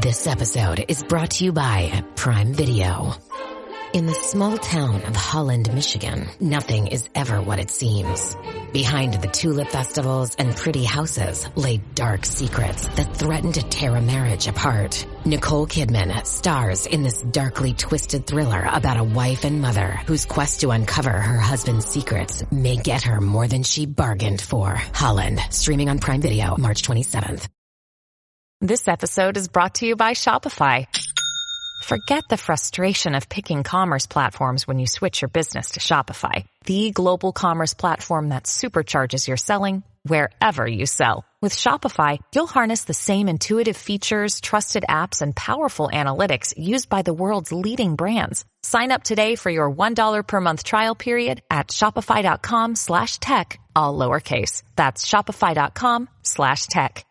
This episode is brought to you by Prime Video. In the small town of Holland, Michigan, nothing is ever what it seems. Behind the tulip festivals and pretty houses lay dark secrets that threaten to tear a marriage apart. Nicole Kidman stars in this darkly twisted thriller about a wife and mother whose quest to uncover her husband's secrets may get her more than she bargained for. Holland, streaming on Prime Video, March 27th. This episode is brought to you by Shopify. Forget the frustration of picking commerce platforms when you switch your business to Shopify, the global commerce platform that supercharges your selling wherever you sell. With Shopify, you'll harness the same intuitive features, trusted apps, and powerful analytics used by the world's leading brands. Sign up today for your $1 per month trial period at shopify.com/tech, all lowercase. That's shopify.com/tech.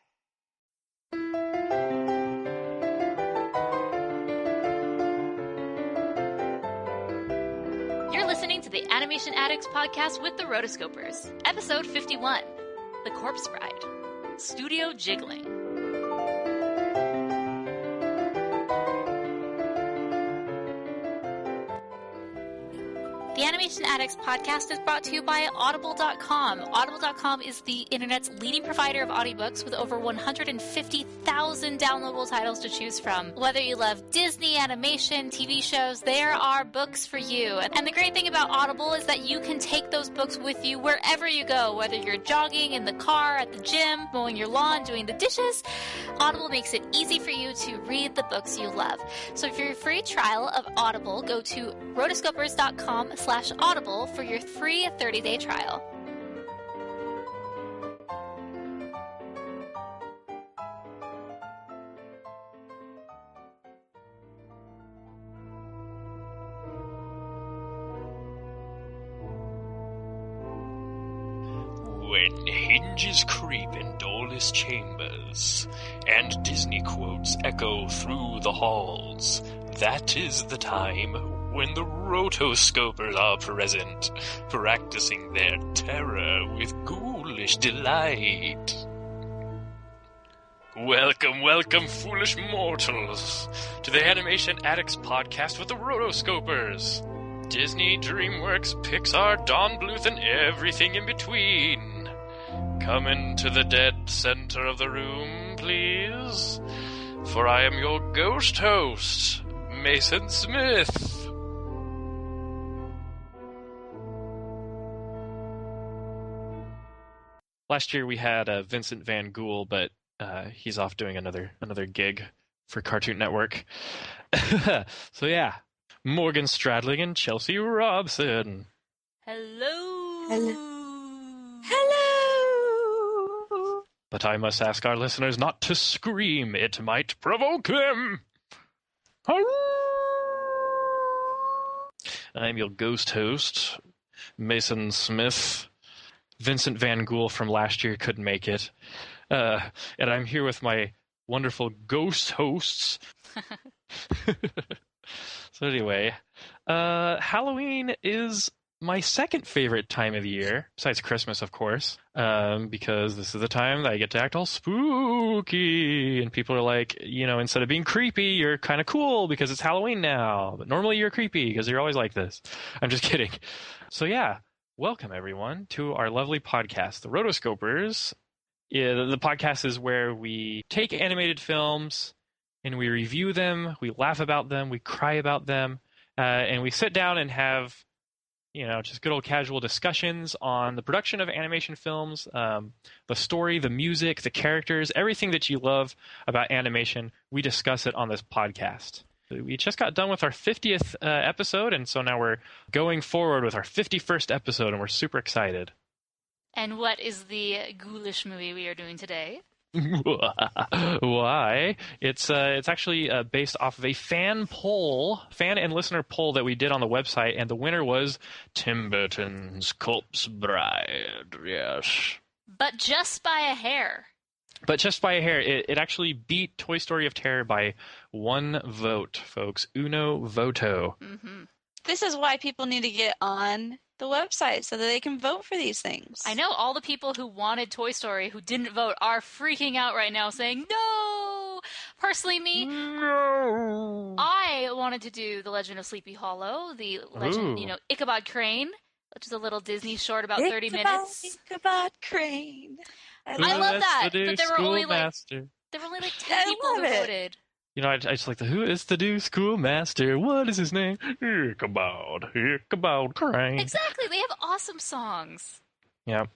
To the Animation Addicts podcast with the Rotoscopers, episode 51, The Corpse Bride, Studio Jiggling. The Animation Addicts podcast is brought to you by Audible.com. Audible.com is the internet's leading provider of audiobooks with over 150,000 downloadable titles to choose from. Whether you love Disney, animation, TV shows, there are books for you. And the great thing about Audible is that you can take those books with you wherever you go, whether you're jogging, in the car, at the gym, mowing your lawn, doing the dishes. Audible makes it easy for you to read the books you love. So for your free trial of Audible, go to rotoscopers.com/audible for your free 30-day trial. When hinges creak in doorless chambers, and Disney quotes echo through the halls, that is the time when the Rotoscopers are present, practicing their terror with ghoulish delight. Welcome, welcome, foolish mortals, to the Animation Addicts podcast with the Rotoscopers. Disney, DreamWorks, Pixar, Don Bluth, and everything in between. Come into the dead center of the room, please, for I am your ghost host, Mason Smith. Last year we had Vincent Van Gool, but he's off doing another gig for Cartoon Network. So yeah, Morgan Stradling and Chelsea Robson. Hello. Hello. Hello. But I must ask our listeners not to scream. It might provoke them. I'm your ghost host, Mason Smith. Vincent Van Gool from last year couldn't make it. And I'm here with my wonderful ghost hosts. So anyway, Halloween is my second favorite time of the year, besides Christmas, of course, because this is the time that I get to act all spooky, and people are like, instead of being creepy, you're kind of cool because it's Halloween now, but normally you're creepy because you're always like this. I'm just kidding. So yeah, welcome everyone to our lovely podcast, The Rotoscopers. The podcast is where we take animated films and we review them, we laugh about them, we cry about them, and we sit down and have, just good old casual discussions on the production of animation films, the story, the music, the characters, everything that you love about animation. We discuss it on this podcast. We just got done with our 50th episode, and so now we're going forward with our 51st episode, and we're super excited. And what is the ghoulish movie we are doing today? Why? It's actually based off of a fan and listener poll that we did on the website, and the winner was Tim Burton's Corpse Bride. Yes. But just by a hair. It actually beat Toy Story of Terror by one vote, folks. Uno voto. Mm-hmm. This is why people need to get on the website so that they can vote for these things. I know all the people who wanted Toy Story who didn't vote are freaking out right now saying, no! Personally, me, No. I wanted to do The Legend of Sleepy Hollow, the legend, Ooh. Ichabod Crane, which is a little Disney short about 30 minutes. Ichabod Crane. I love Who that, is the new but there were only schoolmaster? 10 people who love it. voted. You know, I just like the who is the new schoolmaster? What is his name? Ichabod Crane. Exactly, they have awesome songs. Yep.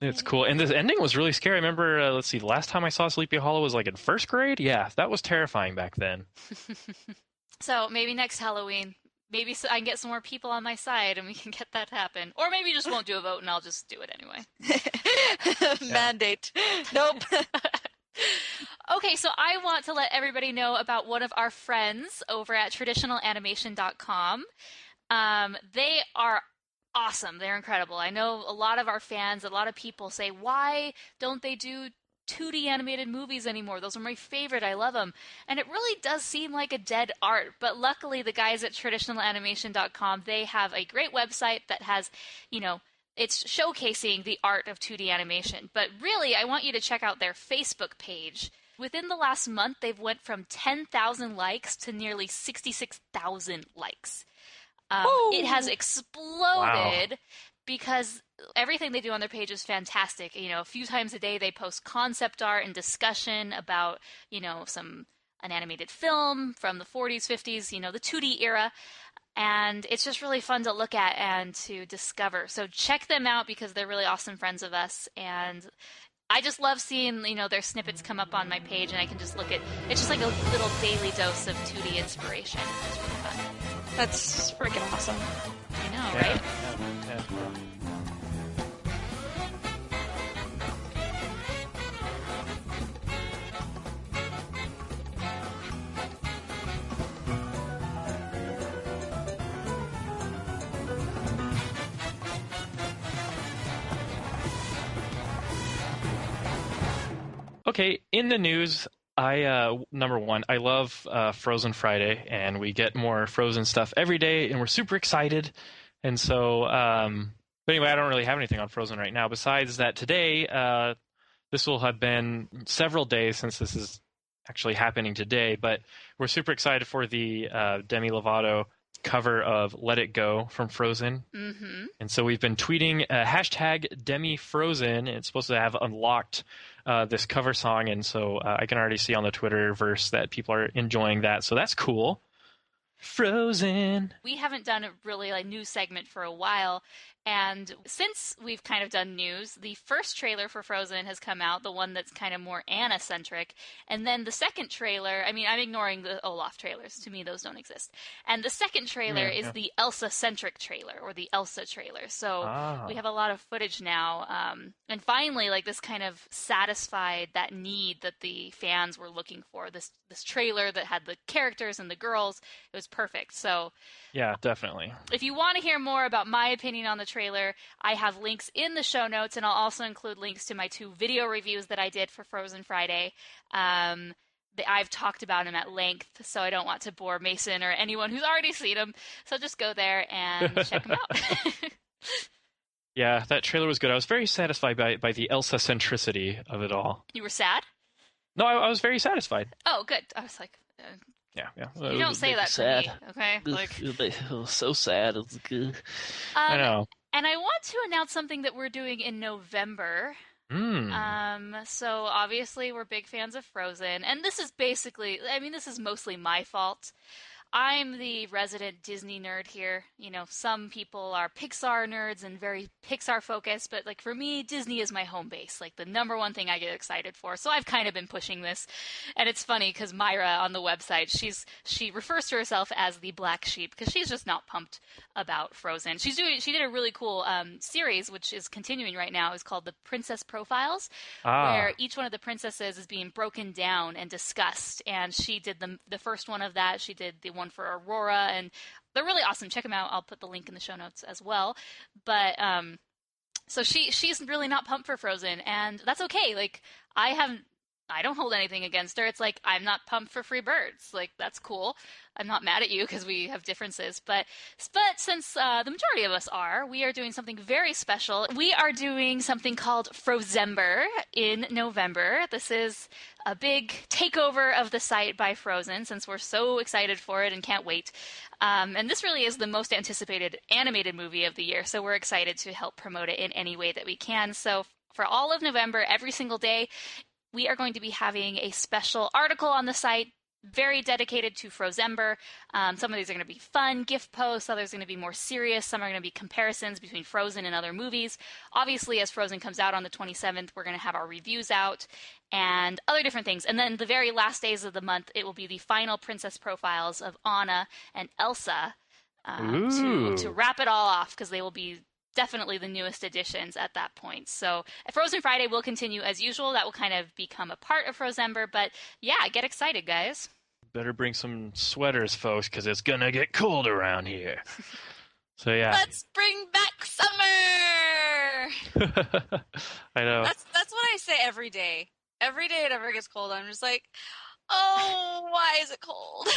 It's cool. And this ending was really scary. I remember, let's see, the last time I saw Sleepy Hollow was like in first grade. Yeah, that was terrifying back then. So maybe next Halloween, maybe I can get some more people on my side and we can get that to happen. Or maybe you just won't do a vote and I'll just do it anyway. Mandate. Nope. Okay, so I want to let everybody know about one of our friends over at traditionalanimation.com. They are awesome. They're incredible. I know a lot of our fans, a lot of people say, why don't they do 2D animated movies anymore? Those are my favorite. I love them. And it really does seem like a dead art. But luckily, the guys at traditionalanimation.com, they have a great website that has, it's showcasing the art of 2D animation. But really, I want you to check out their Facebook page. Within the last month, they've went from 10,000 likes to nearly 66,000 likes. It has exploded because everything they do on their page is fantastic. A few times a day they post concept art and discussion about, an animated film from the 40s, 50s, the 2D era. And it's just really fun to look at and to discover. So check them out because they're really awesome friends of us. And I just love seeing, their snippets come up on my page and I can just look at, it's just like a little daily dose of 2D inspiration. It's really fun. That's freaking awesome. I know, right? Yeah. Okay, in the news, number one, I love Frozen Friday, and we get more Frozen stuff every day, and we're super excited. And so, but anyway, I don't really have anything on Frozen right now. Besides that, today, this will have been several days since this is actually happening today, but we're super excited for the Demi Lovato cover of Let It Go from Frozen. Mm-hmm. And so we've been tweeting hashtag DemiFrozen. It's supposed to have unlocked this cover song, and so I can already see on the Twitterverse that people are enjoying that, so that's cool. Frozen. We haven't done a really news segment for a while, and since we've kind of done news, the first trailer for Frozen has come out, the one that's kind of more Anna-centric, and then the second trailer, I'm ignoring the Olaf trailers, to me those don't exist, and the second trailer is the Elsa-centric trailer, or the Elsa trailer, so we have a lot of footage now, and finally, this kind of satisfied that need that the fans were looking for, this trailer that had the characters and the girls, it was perfect, so... Yeah, definitely. If you want to hear more about my opinion on the trailer, I have links in the show notes, and I'll also include links to my 2 video reviews that I did for Frozen Friday. I've talked about them at length, so I don't want to bore Mason or anyone who's already seen them. So just go there and check them out. Yeah, that trailer was good. I was very satisfied by the Elsa centricity of it all. You were sad? No, I was very satisfied. Oh, good. I was like... Yeah. You don't say that to me, okay? It was so sad. It was good. I know. And I want to announce something that we're doing in November. So obviously we're big fans of Frozen, and this is basically, this is mostly my fault. I'm the resident Disney nerd here. Some people are Pixar nerds and very Pixar focused, but for me, Disney is my home base, the number one thing I get excited for. So I've kind of been pushing this, and it's funny because Myra on the website, she refers to herself as the black sheep because she's just not pumped about Frozen. She did a really cool series which is continuing right now. It's called the Princess Profiles, where each one of the princesses is being broken down and discussed. And she did the first one of that. She did the one for Aurora, and they're really awesome. Check them out. I'll put the link in the show notes as well. But so she's really not pumped for Frozen, and that's okay. I I don't hold anything against her. It's like, I'm not pumped for free birds. Like, that's cool. I'm not mad at you because we have differences. But since the majority of us are, we are doing something very special. We are doing something called Frozember in November. This is a big takeover of the site by Frozen, since we're so excited for it and can't wait. And this really is the most anticipated animated movie of the year, so we're excited to help promote it in any way that we can. So for all of November, every single day, we are going to be having a special article on the site, very dedicated to Frozember. Some of these are going to be fun gift posts, others are going to be more serious, some are going to be comparisons between Frozen and other movies. Obviously, as Frozen comes out on the 27th, we're going to have our reviews out and other different things. And then the very last days of the month, it will be the final princess profiles of Anna and Elsa to wrap it all off, because they will be definitely the newest additions at that point. So Frozen Friday will continue as usual. That will kind of become a part of Frozember. But yeah, get excited, guys. Better bring some sweaters, folks, because it's going to get cold around here. So yeah. Let's bring back summer! I know. That's what I say every day. Every day it ever gets cold, I'm just like, oh, why is it cold?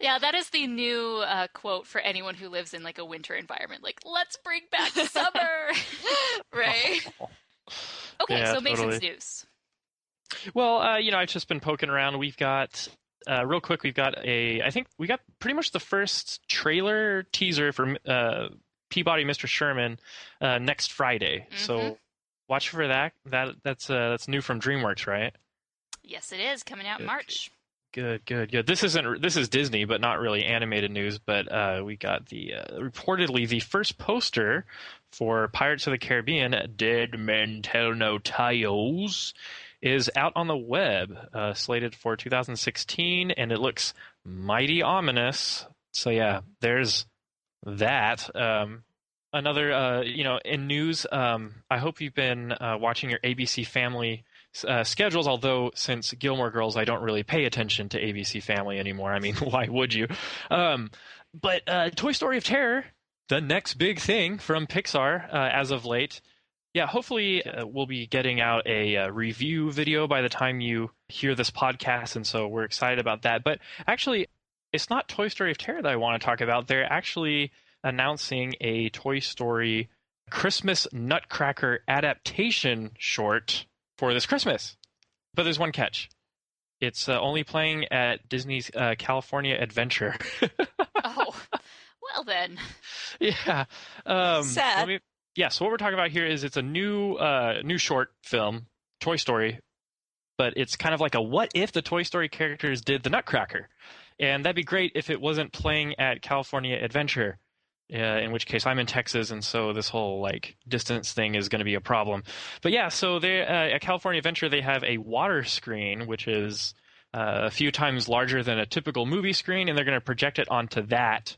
Yeah, that is the new quote for anyone who lives in like a winter environment. Like, let's bring back summer. Right? Okay, Yeah, so totally. Mason's news. Well, I've just been poking around. We've got, real quick, I think we got pretty much the first trailer teaser for Peabody Mr. Sherman next Friday. Mm-hmm. So watch for that. That's new from DreamWorks, right? Yes, it is coming out in March. Good. This is Disney, but not really animated news. But we got the reportedly the first poster for Pirates of the Caribbean, Dead Men Tell No Tales, is out on the web, slated for 2016, and it looks mighty ominous. So yeah, there's that. Another, in news, I hope you've been watching your ABC Family schedules, although since Gilmore Girls, I don't really pay attention to ABC Family anymore. I mean, why would you? But Toy Story of Terror, the next big thing from Pixar as of late. Yeah, hopefully we'll be getting out a review video by the time you hear this podcast, and so we're excited about that. But actually, it's not Toy Story of Terror that I want to talk about. They're actually announcing a Toy Story Christmas Nutcracker adaptation short for this Christmas. But there's one catch. It's only playing at Disney's California Adventure. Oh, well then. Yeah. Sad. So what we're talking about here is it's a new short film, Toy Story, but it's kind of like a what if the Toy Story characters did the Nutcracker. And that'd be great if it wasn't playing at California Adventure, in which case I'm in Texas, and so this whole like distance thing is going to be a problem. But yeah, so they at California Adventure, they have a water screen, which is a few times larger than a typical movie screen, and they're going to project it onto that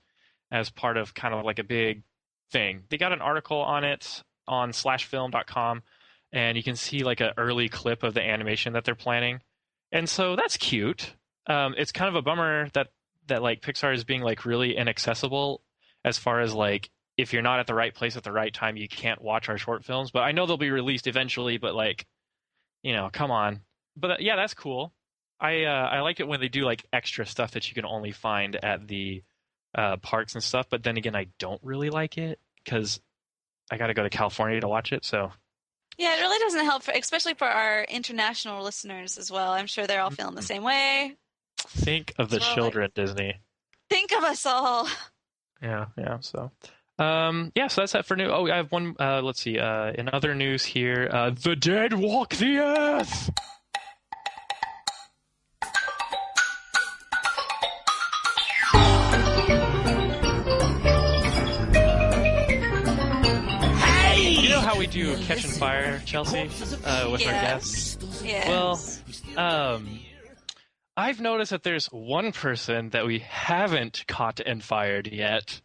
as part of kind of like a big thing. They got an article on it on /film.com, and you can see like an early clip of the animation that they're planning. And so that's cute. It's kind of a bummer that like Pixar is being like really inaccessible as far as like if you're not at the right place at the right time, you can't watch our short films. But I know they'll be released eventually, but like, come on. But yeah, that's cool. I like it when they do like extra stuff that you can only find at the parks and stuff. But then again, I don't really like it because I got to go to California to watch it. So yeah, it really doesn't help, especially for our international listeners as well. I'm sure they're all feeling the same way. Think of the children, Disney. Think of us all. Yeah. So, so that's that for new. Oh, I have one. Let's see. In other news here, the dead walk the earth. You know how we do Catching Fire, Chelsea, with our guests? Yes. Well, I've noticed that there's one person that we haven't caught and fired yet.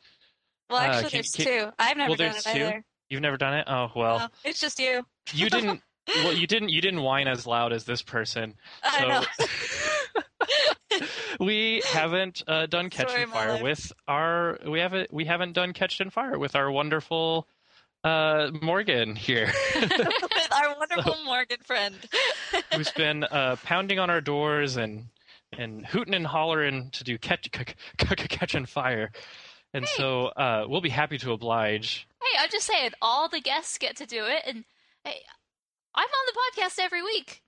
Well, actually, there's two. I've never done it either. You've never done it? Oh, well. No, it's just you. You didn't. Well, you didn't whine as loud as this person. So I know. we haven't done Catch and Fire with our. We haven't done Catch and Fire with our wonderful Morgan here, With our wonderful Morgan friend. who's been pounding on our doors and hooting and hollering to do catch and fire. And so we'll be happy to oblige. Hey, I'm just saying, all the guests get to do it, and hey, I'm on the podcast every week.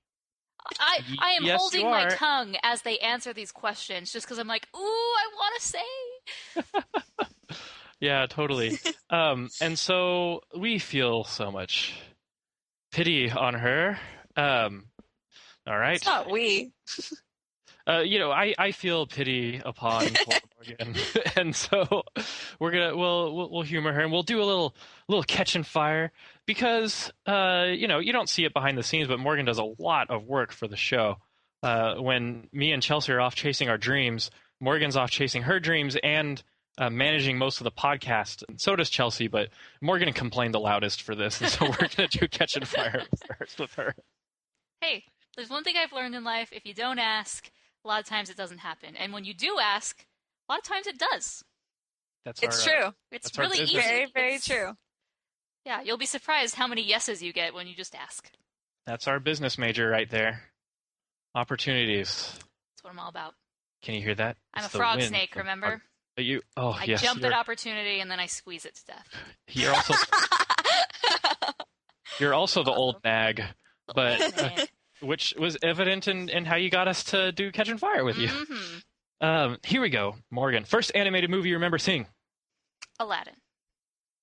I am Yes, holding you my are. tongue as they answer these questions, just because I'm like, ooh, I want to say. Yeah, totally. And so we feel so much pity on her. All right. It's not we. I feel pity upon poor Morgan, and so we'll humor her, and we'll do a little catch and fire because you don't see it behind the scenes, but Morgan does a lot of work for the show. When me and Chelsea are off chasing our dreams, Morgan's off chasing her dreams and managing most of the podcast. And so does Chelsea, but Morgan complained the loudest for this, and so we're gonna do catch and fire first with her. Hey, there's one thing I've learned in life: if you don't ask, a lot of times it doesn't happen. And when you do ask, a lot of times it does. It's true. It's That's our really easy. business. Very, very It's- true. Yeah, you'll be surprised how many yeses you get when you just ask. That's our business major right there. Opportunities. That's what I'm all about. Can you hear that? I'm It's a the frog wind snake, from- remember? Oh, I yes. jump at opportunity and then I squeeze it to death. You're also the old nag, but Man. which was evident in how you got us to do Catch and Fire with you. Mhm. Here we go, Morgan. First animated movie you remember seeing? Aladdin.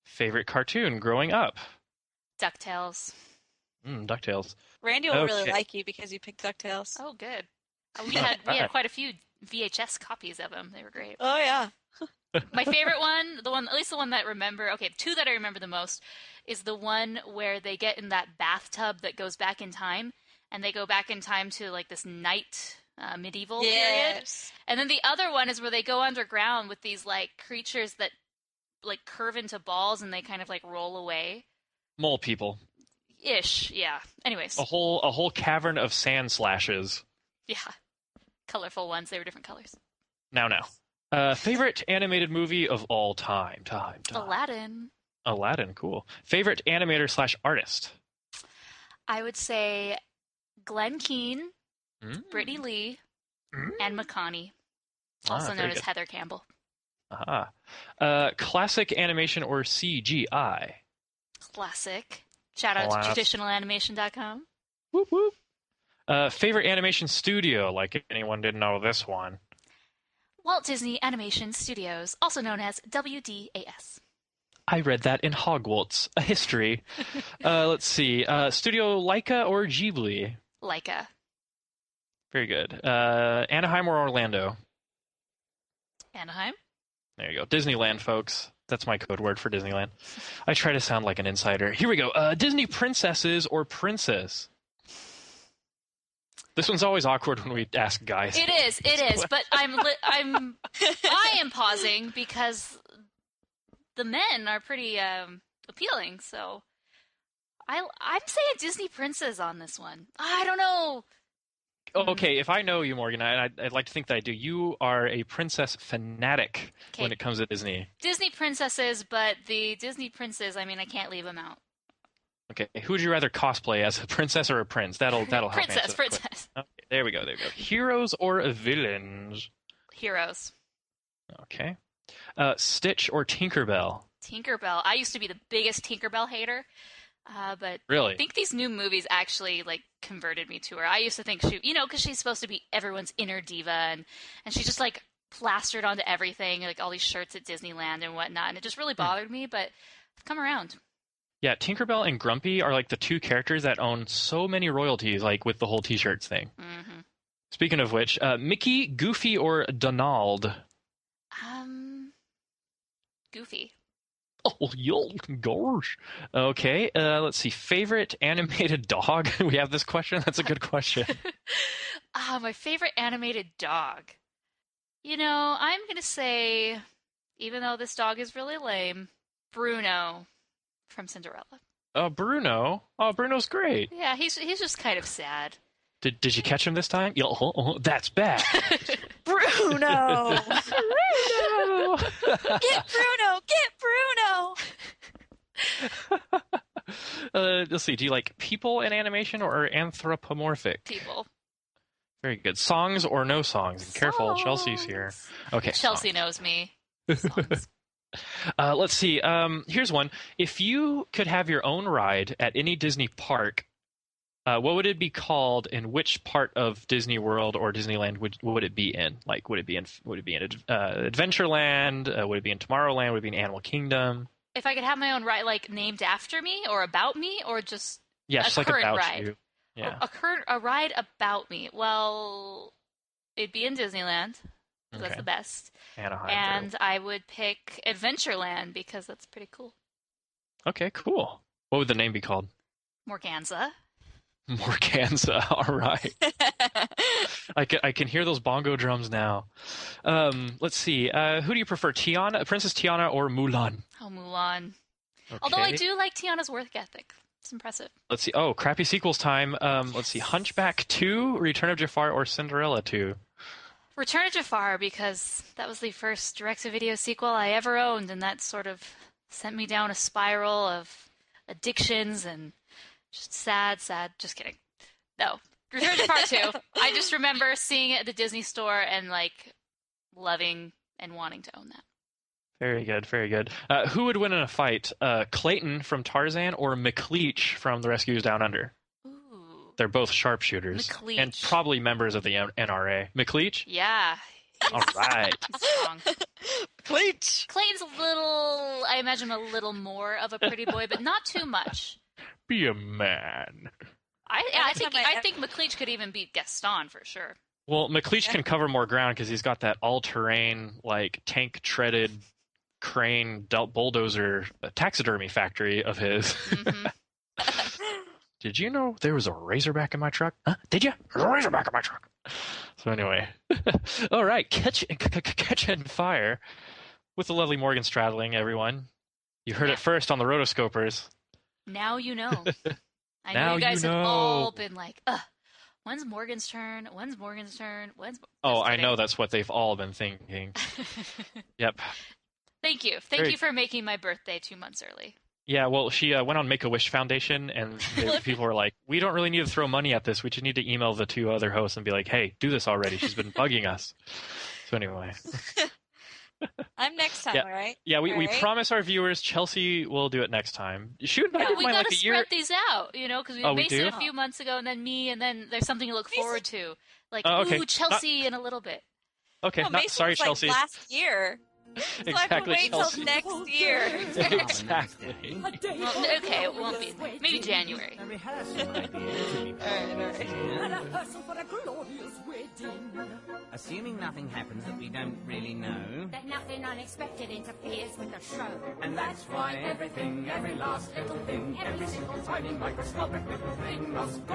Favorite cartoon growing up? DuckTales. DuckTales. Randy will really Okay. like you because you picked DuckTales. Oh, good. We had quite a few VHS copies of them. They were great. Oh, yeah. My favorite one, at least the one that I remember, okay, two that I remember the most, is the one where they get in that bathtub that goes back in time, and they go back in time to like this night medieval period. Yes. And then the other one is where they go underground with these like creatures that like curve into balls and they kind of like roll away. Mole people. Ish, yeah. Anyways, A whole cavern of sand slashes. yeah. Colorful ones. They were different colors. Now. Favorite animated movie of all time? Aladdin. Aladdin, cool. Favorite animator / artist? I would say Glenn Keane, Brittany Lee, and McConaughey, also known very as good. Heather Campbell. Classic animation or CGI? Classic. Shout out to traditionalanimation.com. Whoop whoop. Favorite animation studio? Like if anyone didn't know this one. Walt Disney Animation Studios, also known as WDAS. I read that in Hogwarts, a history. Let's see. Studio LAIKA or Ghibli? LAIKA. Very good. Anaheim or Orlando? Anaheim. There you go. Disneyland, folks. That's my code word for Disneyland. I try to sound like an insider. Here we go. Disney princesses or princes? This one's always awkward when we ask guys. It is. But I am pausing because the men are pretty appealing. So I'm saying Disney princess on this one. I don't know. Okay, if I know you, Morgan, I'd like to think that I do. You are a princess fanatic when it comes to Disney. Disney princesses, but the Disney princes, I mean, I can't leave them out. Okay, who would you rather cosplay as, a princess or a prince? That'll help Princess. answer that question. Okay, there we go. Heroes or villains? Heroes. Okay. Stitch or Tinkerbell? Tinkerbell. I used to be the biggest Tinkerbell hater, but Really? I think these new movies actually like converted me to her. I used to think she, because she's supposed to be everyone's inner diva, and she's just like plastered onto everything, like all these shirts at Disneyland and whatnot, and it just really bothered me. But I've come around. Yeah, Tinkerbell and Grumpy are like the two characters that own so many royalties, like with the whole T-shirts thing. Mm-hmm. Speaking of which, Mickey, Goofy, or Donald? Goofy. Oh, gosh. Okay, let's see. Favorite animated dog? We have this question? That's a good question. My favorite animated dog. I'm going to say, even though this dog is really lame, Bruno from Cinderella. Bruno? Oh, Bruno's great. Yeah, he's just kind of sad. Did you catch him this time? That's bad. Bruno! Bruno! Get Bruno! Get Bruno! Let's see. Do you like people in animation or anthropomorphic? People. Very good. Songs or no songs? Careful, Chelsea's here. Okay. Chelsea songs. knows me. Songs. Let's see. Here's one. If you could have your own ride at any Disney park, what would it be called? And which part of Disney World or Disneyland would it be in? Like, would it be in Adventureland? Would it be in Tomorrowland? Would it be in Animal Kingdom? If I could have my own ride, like named after me or about me, or just Yes, a like current about ride? you. Yeah. A ride about me. Well, it'd be in Disneyland. That's Okay. the best. Anaheim. And I would pick Adventureland because that's pretty cool. Okay, cool. What would the name be called? Morganza. Morganza. All right. I can hear those bongo drums now. Let's see. Who do you prefer, Princess Tiana or Mulan? Oh, Mulan. Okay. Although I do like Tiana's work ethic. It's impressive. Let's see. Oh, crappy sequels time. Let's see. Hunchback 2, Return of Jafar, or Cinderella 2? Return of Jafar, because that was the first direct-to-video sequel I ever owned, and that sort of sent me down a spiral of addictions and just sad. Just kidding. No. Return of Jafar 2. I just remember seeing it at the Disney store and, like, loving and wanting to own that. Very good, very good. Who would win in a fight? Clayton from Tarzan or McLeach from The Rescuers Down Under? Ooh. They're both sharpshooters. McLeach. And probably members of the NRA. McLeach? Yeah. All right. He's strong. Pleach. Clayton's a little, I imagine a little more of a pretty boy, but not too much. Be a man. I think McLeach could even beat Gaston for sure. Well, McLeach can cover more ground because he's got that all-terrain, like, tank-treaded crane bulldozer taxidermy factory of his. Mm-hmm. Did you know there was a razorback in my truck? Huh? Did you? There's a razorback in my truck. So anyway. All right. Catch and fire with the lovely Morgan Stradling, everyone. You heard it first on the Rotoscopers. Now you know. I Now know you guys you have know. all been like, when's Morgan's turn? When's Morgan's turn? Oh, Just I kidding. know that's what they've all been thinking. Yep. Thank you. Thank you for making my birthday 2 months early. Yeah, well, she went on Make-A-Wish Foundation, and people were like, we don't really need to throw money at this. We just need to email the two other hosts and be like, hey, do this already. She's been bugging us. So anyway. I'm next time, Yeah. right? Yeah, we Right? promise our viewers Chelsea will do it next time. She invited We mine gotta like a year. spread these out, because we Oh, we based it do? a few months ago, and then me, and then there's something to look forward to. Like, Oh, okay. ooh, Chelsea in a little bit. Okay, No, not Mason sorry, was like Chelsea. last year. So I have to Exactly, wait Chelsea. till next year. Exactly. Well, okay, it won't be. Maybe January. All right. Assuming nothing happens that we don't really know. That nothing unexpected interferes with the show. And that's why everything, every last little thing, every single tiny microscopic little thing must go.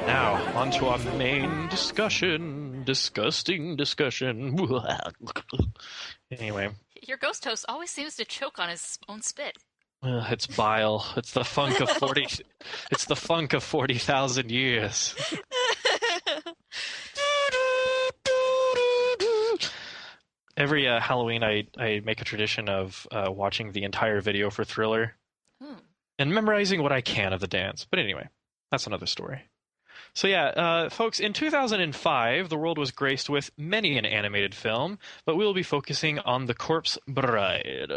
Now, on to our main discussion. Disgusting discussion. Anyway. Your ghost host always seems to choke on his own spit. It's bile. It's the funk of 40. It's the funk of 40,000 years. Every Halloween, I make a tradition of watching the entire video for Thriller and memorizing what I can of the dance. But anyway, that's another story. So yeah, folks, in 2005, the world was graced with many an animated film, but we'll be focusing on The Corpse Bride.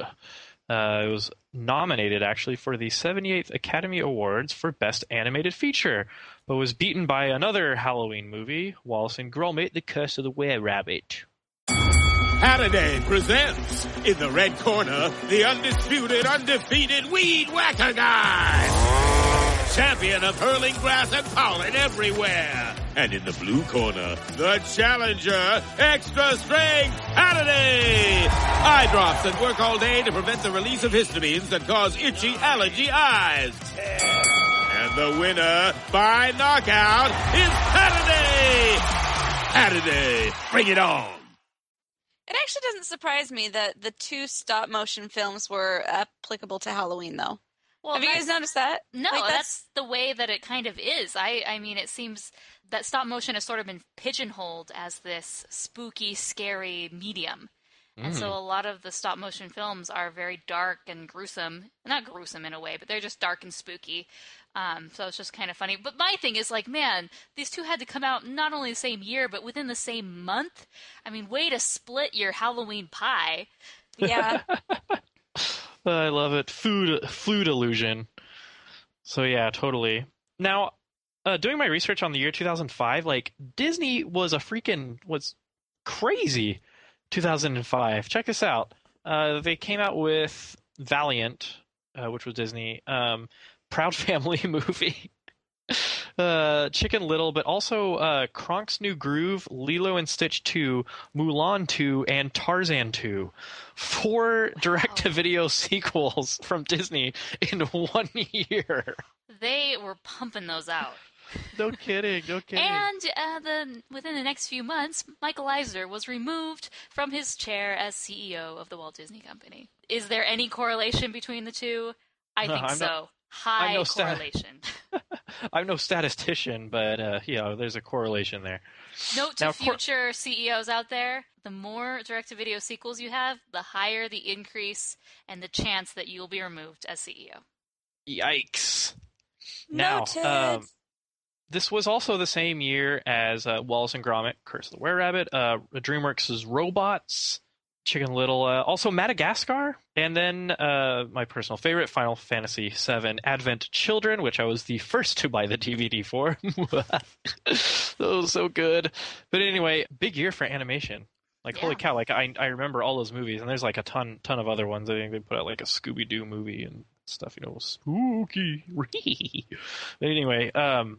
It was nominated, actually, for the 78th Academy Awards for Best Animated Feature, but was beaten by another Halloween movie, Wallace and Gromit, The Curse of the Were-Rabbit. Halliday presents, in the red corner, the undisputed, undefeated Weed Whacker Guy! Champion of hurling grass and pollen everywhere. And in the blue corner, the challenger, extra strength Halliday! Eye drops that work all day to prevent the release of histamines that cause itchy allergy eyes. And the winner, by knockout, is Halliday! Halliday, bring it on! It actually doesn't surprise me that the two stop-motion films were applicable to Halloween, though. Well, Have you guys noticed that? No, Like, that's the way that it kind of is. I mean, it seems that stop motion has sort of been pigeonholed as this spooky, scary medium. And so a lot of the stop motion films are very dark and gruesome. Not gruesome in a way, but they're just dark and spooky. So it's just kind of funny. But my thing is like, man, these two had to come out not only the same year, but within the same month. I mean, way to split your Halloween pie. Yeah. I love it. Food illusion. So yeah, totally. Now, doing my research on the year 2005, like Disney was crazy 2005. Check this out. They came out with Valiant, which was Disney, Proud Family movie, Chicken Little, but also Kronk's New Groove, Lilo and Stitch 2, Mulan 2, and Tarzan 2. 4 direct-to-video sequels from Disney in 1 year. They were pumping those out. No kidding. And within the next few months, Michael Eisner was removed from his chair as CEO of the Walt Disney Company. Is there any correlation between the two? I think so. High correlation. I'm no statistician, but there's a correlation there. Note to future CEOs out there, the more direct-to-video sequels you have, the higher the increase and the chance that you'll be removed as CEO. Yikes. Noted. Now, this was also the same year as Wallace and Gromit, Curse of the Were-Rabbit, DreamWorks' Robots, Chicken Little, also Madagascar, and then my personal favorite, Final Fantasy VII Advent Children, which I was the first to buy the DVD for. That was so good. But anyway, big year for animation. Like, holy cow, like I remember all those movies, and there's like a ton of other ones. I think they put out like a Scooby-Doo movie and stuff, spooky. But anyway, those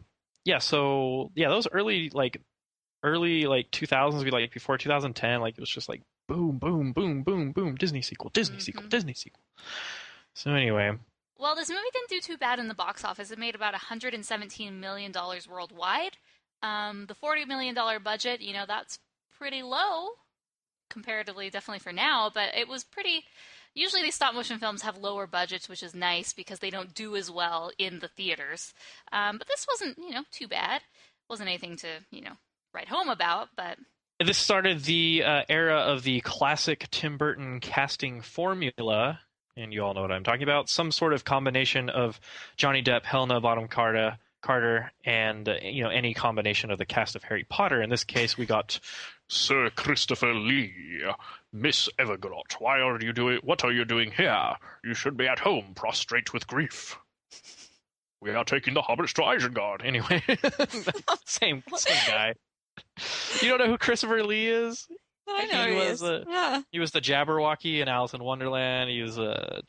early 2000s, like before 2010, like it was just like boom, boom, boom, boom, boom, Disney sequel. So anyway. Well, this movie didn't do too bad in the box office. It made about $117 million worldwide. The $40 million budget, that's pretty low comparatively, definitely for now, but it was pretty... Usually these stop-motion films have lower budgets, which is nice because they don't do as well in the theaters. But this wasn't, too bad. Wasn't anything to, write home about, but... This started the era of the classic Tim Burton casting formula, and you all know what I'm talking about. Some sort of combination of Johnny Depp, Helena Bonham Carter, and any combination of the cast of Harry Potter. In this case, we got Sir Christopher Lee, Miss Evergrot. What are you doing here? You should be at home, prostrate with grief. We are taking the hobbits to Isengard. Anyway, same guy. You don't know who Christopher Lee is? I know he is. He was the Jabberwocky in Alice in Wonderland. He was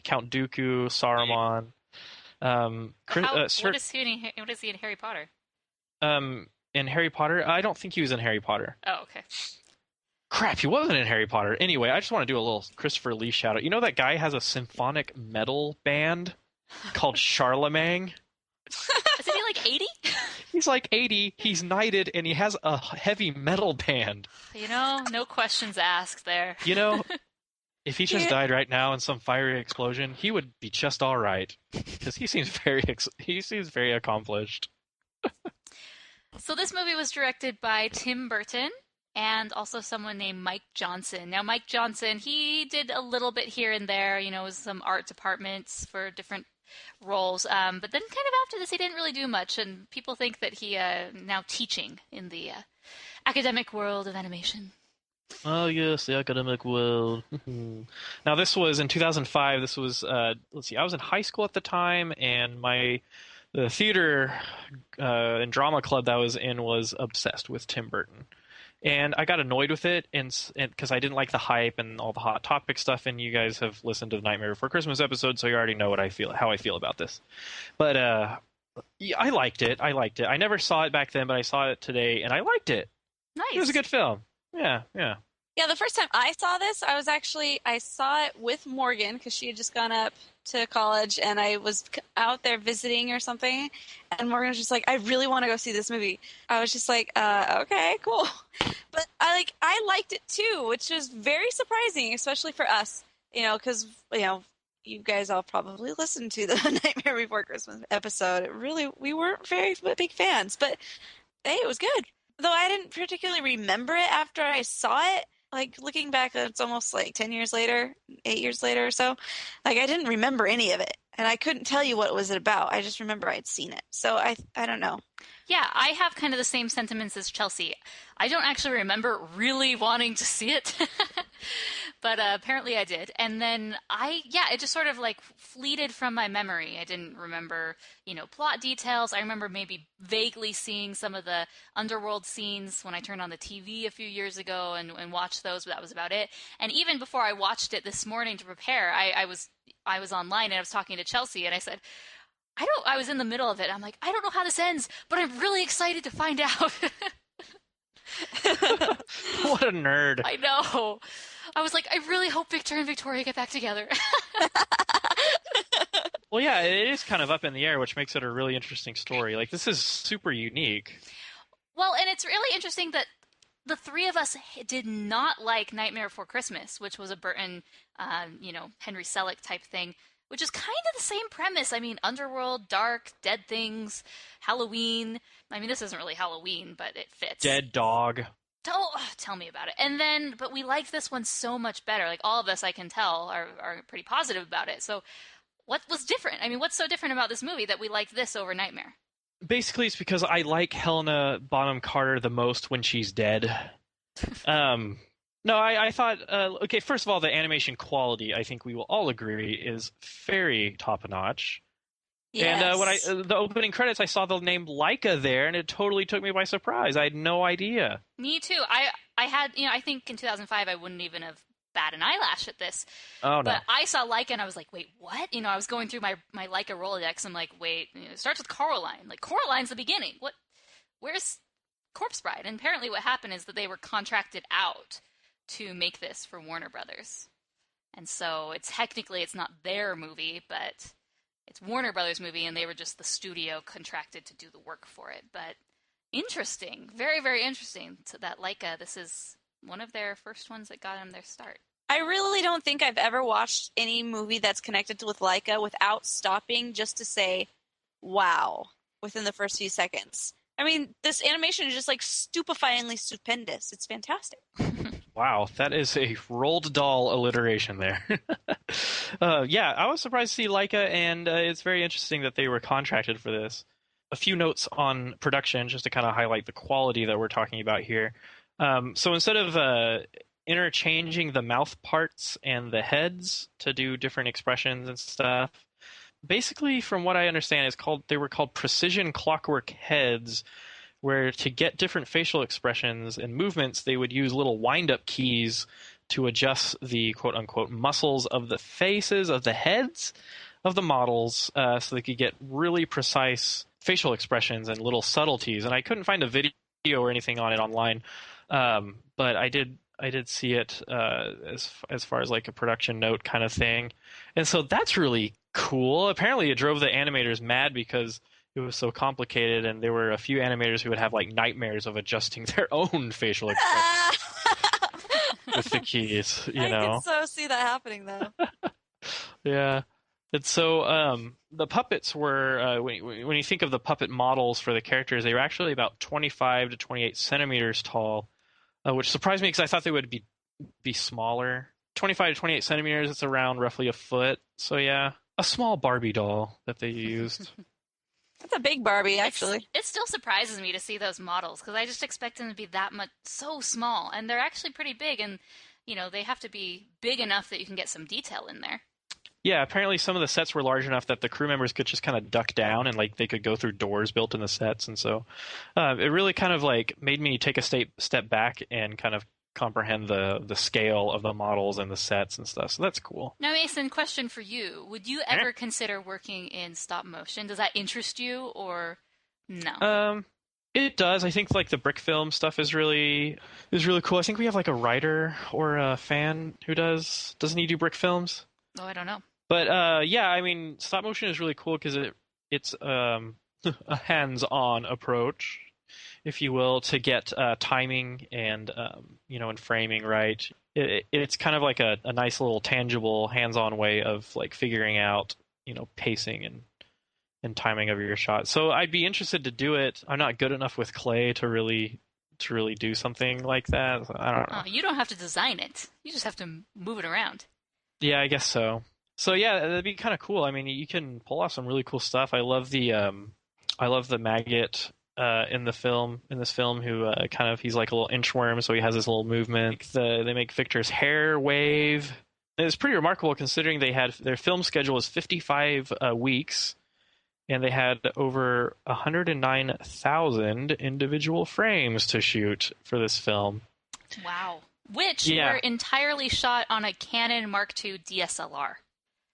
Count Dooku, Saruman. What is he in Harry Potter? In Harry Potter? I don't think he was in Harry Potter. Oh, okay. Crap, he wasn't in Harry Potter. Anyway, I just want to do a little Christopher Lee shout out. You know that guy has a symphonic metal band called Charlemagne? Isn't he like 80? He's like 80, he's knighted, and he has a heavy metal band. No questions asked there. If he just died right now in some fiery explosion, he would be just all right. Because he seems very accomplished. So this movie was directed by Tim Burton and also someone named Mike Johnson. Now, Mike Johnson, he did a little bit here and there, with some art departments for different roles. But then kind of after this, he didn't really do much, and people think that he now teaching in the academic world of animation. Oh, yes, the academic world. Now, this was in 2005. This was, I was in high school at the time, and the theater and drama club that I was in was obsessed with Tim Burton. And I got annoyed with it, and because I didn't like the hype and all the hot topic stuff. And you guys have listened to the Nightmare Before Christmas episode, so you already know how I feel about this. But I liked it. I never saw it back then, but I saw it today, and I liked it. Nice. It was a good film. Yeah. Yeah, the first time I saw this, I saw it with Morgan because she had just gone up to college, and I was out there visiting or something, and Morgan was just like, I really want to go see this movie. I was just like, okay, cool. But I liked it too, which was very surprising, especially for us, because, you guys all probably listened to the Nightmare Before Christmas episode. We weren't very big fans, but hey, it was good. Though I didn't particularly remember it after I saw it, Like, looking back, it's almost like 10 years later, 8 years later or so. Like, I didn't remember any of it. And I couldn't tell you what was it about. I just remember I'd seen it. So I don't know. Yeah, I have kind of the same sentiments as Chelsea. I don't actually remember really wanting to see it, but apparently I did. And then it just sort of like fleeted from my memory. I didn't remember, plot details. I remember maybe vaguely seeing some of the underworld scenes when I turned on the TV a few years ago and watched those, but that was about it. And even before I watched it this morning to prepare, I was online and I was talking to Chelsea and I said, I was in the middle of it. I'm like, I don't know how this ends, but I'm really excited to find out. What a nerd. I know. I was like, I really hope Victor and Victoria get back together. Well, yeah, it is kind of up in the air, which makes it a really interesting story. Like, this is super unique. Well, and it's really interesting that the three of us did not like Nightmare Before Christmas, which was a Burton, Henry Selick type thing, which is kind of the same premise. I mean, underworld, dark, dead things, Halloween. I mean, this isn't really Halloween, but it fits. Dead dog. Tell me about it. But we liked this one so much better. Like, all of us, I can tell, are pretty positive about it. So what was different? I mean, what's so different about this movie that we liked this over Nightmare? Basically, it's because I like Helena Bonham Carter the most when she's dead. No, I thought, okay, first of all, the animation quality, I think we will all agree, is very top-notch. Yes. And when the opening credits, I saw the name LAIKA there, and it totally took me by surprise. I had no idea. Me too. I had, I think in 2005 I wouldn't even have bat an eyelash at this. Oh, no. But I saw LAIKA and I was like, wait, what? I was going through my LAIKA Rolodex. I'm like, wait, it starts with Coraline. Like, Coraline's the beginning. What? Where's Corpse Bride? And apparently what happened is that they were contracted out to make this for Warner Brothers. And so technically it's not their movie, but it's Warner Brothers' movie, and they were just the studio contracted to do the work for it. But interesting. Very, very interesting that LAIKA, this is one of their first ones that got them their start. I really don't think I've ever watched any movie that's connected with LAIKA without stopping just to say, wow, within the first few seconds. I mean, this animation is just like stupefyingly stupendous. It's fantastic. Wow, that is a Roald Dahl alliteration there. Yeah, I was surprised to see LAIKA, and it's very interesting that they were contracted for this. A few notes on production, just to kind of highlight the quality that we're talking about here. So instead of interchanging the mouth parts and the heads to do different expressions and stuff, basically, from what I understand, they were called precision clockwork heads, where to get different facial expressions and movements, they would use little wind-up keys to adjust the quote-unquote muscles of the faces, of the heads of the models, so they could get really precise facial expressions and little subtleties. And I couldn't find a video or anything on it online, but I did see it as far as like a production note kind of thing. And so that's really cool. Apparently it drove the animators mad because it was so complicated, and there were a few animators who would have like nightmares of adjusting their own facial expressions with the keys, I can so see that happening, though. Yeah. And so the puppets were, when you think of the puppet models for the characters, they were actually about 25 to 28 centimeters tall, which surprised me because I thought they would be smaller. 25 to 28 centimeters, it's around roughly a foot. So yeah, a small Barbie doll that they used. That's a big Barbie, actually. It still surprises me to see those models, because I just expect them to be that much, so small. And they're actually pretty big, and, they have to be big enough that you can get some detail in there. Yeah, apparently some of the sets were large enough that the crew members could just kind of duck down, and like they could go through doors built in the sets. And so it really kind of like made me take a step back and kind of comprehend the scale of the models and the sets and stuff. So that's cool. Now, Mason, question for you. Would you ever consider working in stop motion? Does that interest you, or no? It does. I think like the brick film stuff is really cool. I think we have like a writer or a fan who doesn't he do brick films? Oh, I don't know. But yeah, I mean, stop motion is really cool because it's a hands-on approach, if you will, to get timing and and framing right. It's kind of like a nice little tangible hands-on way of like figuring out pacing and timing of your shot. So I'd be interested to do it. I'm not good enough with clay to really to really do something like that. So I don't know. You don't have to design it. You just have to move it around. Yeah, I guess so. So yeah, that'd be kind of cool. I mean, you can pull off some really cool stuff. I love the maggot in this film, who he's like a little inchworm, so he has this little movement. They make Victor's hair wave. It's pretty remarkable considering their film schedule was 55 weeks, and they had over 109,000 individual frames to shoot for this film. Wow. Which were entirely shot on a Canon Mark II DSLR.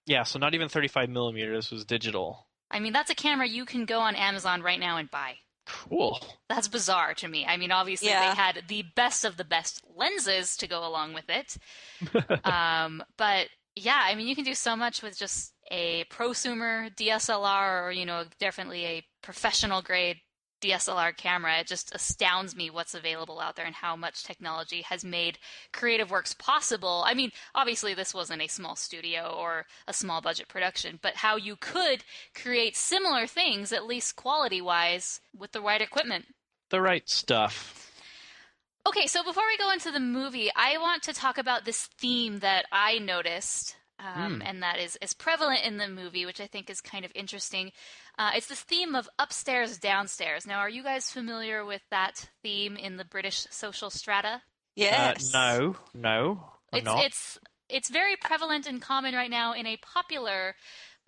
Yeah, so not even 35 millimeters. This was digital. I mean, that's a camera you can go on Amazon right now and buy. Cool. That's bizarre to me. I mean, obviously they had the best of the best lenses to go along with it. But yeah, I mean, you can do so much with just a prosumer DSLR or, definitely a professional grade DSLR camera. It just astounds me what's available out there and how much technology has made creative works possible. I mean, obviously this wasn't a small studio or a small budget production, but how you could create similar things, at least quality-wise, with the right equipment. The right stuff. Okay, so before we go into the movie, I want to talk about this theme that I noticed, and that is prevalent in the movie, which I think is kind of interesting. It's this theme of upstairs, downstairs. Now, are you guys familiar with that theme in the British social strata? Yes. No, I'm not. It's very prevalent and common right now in a popular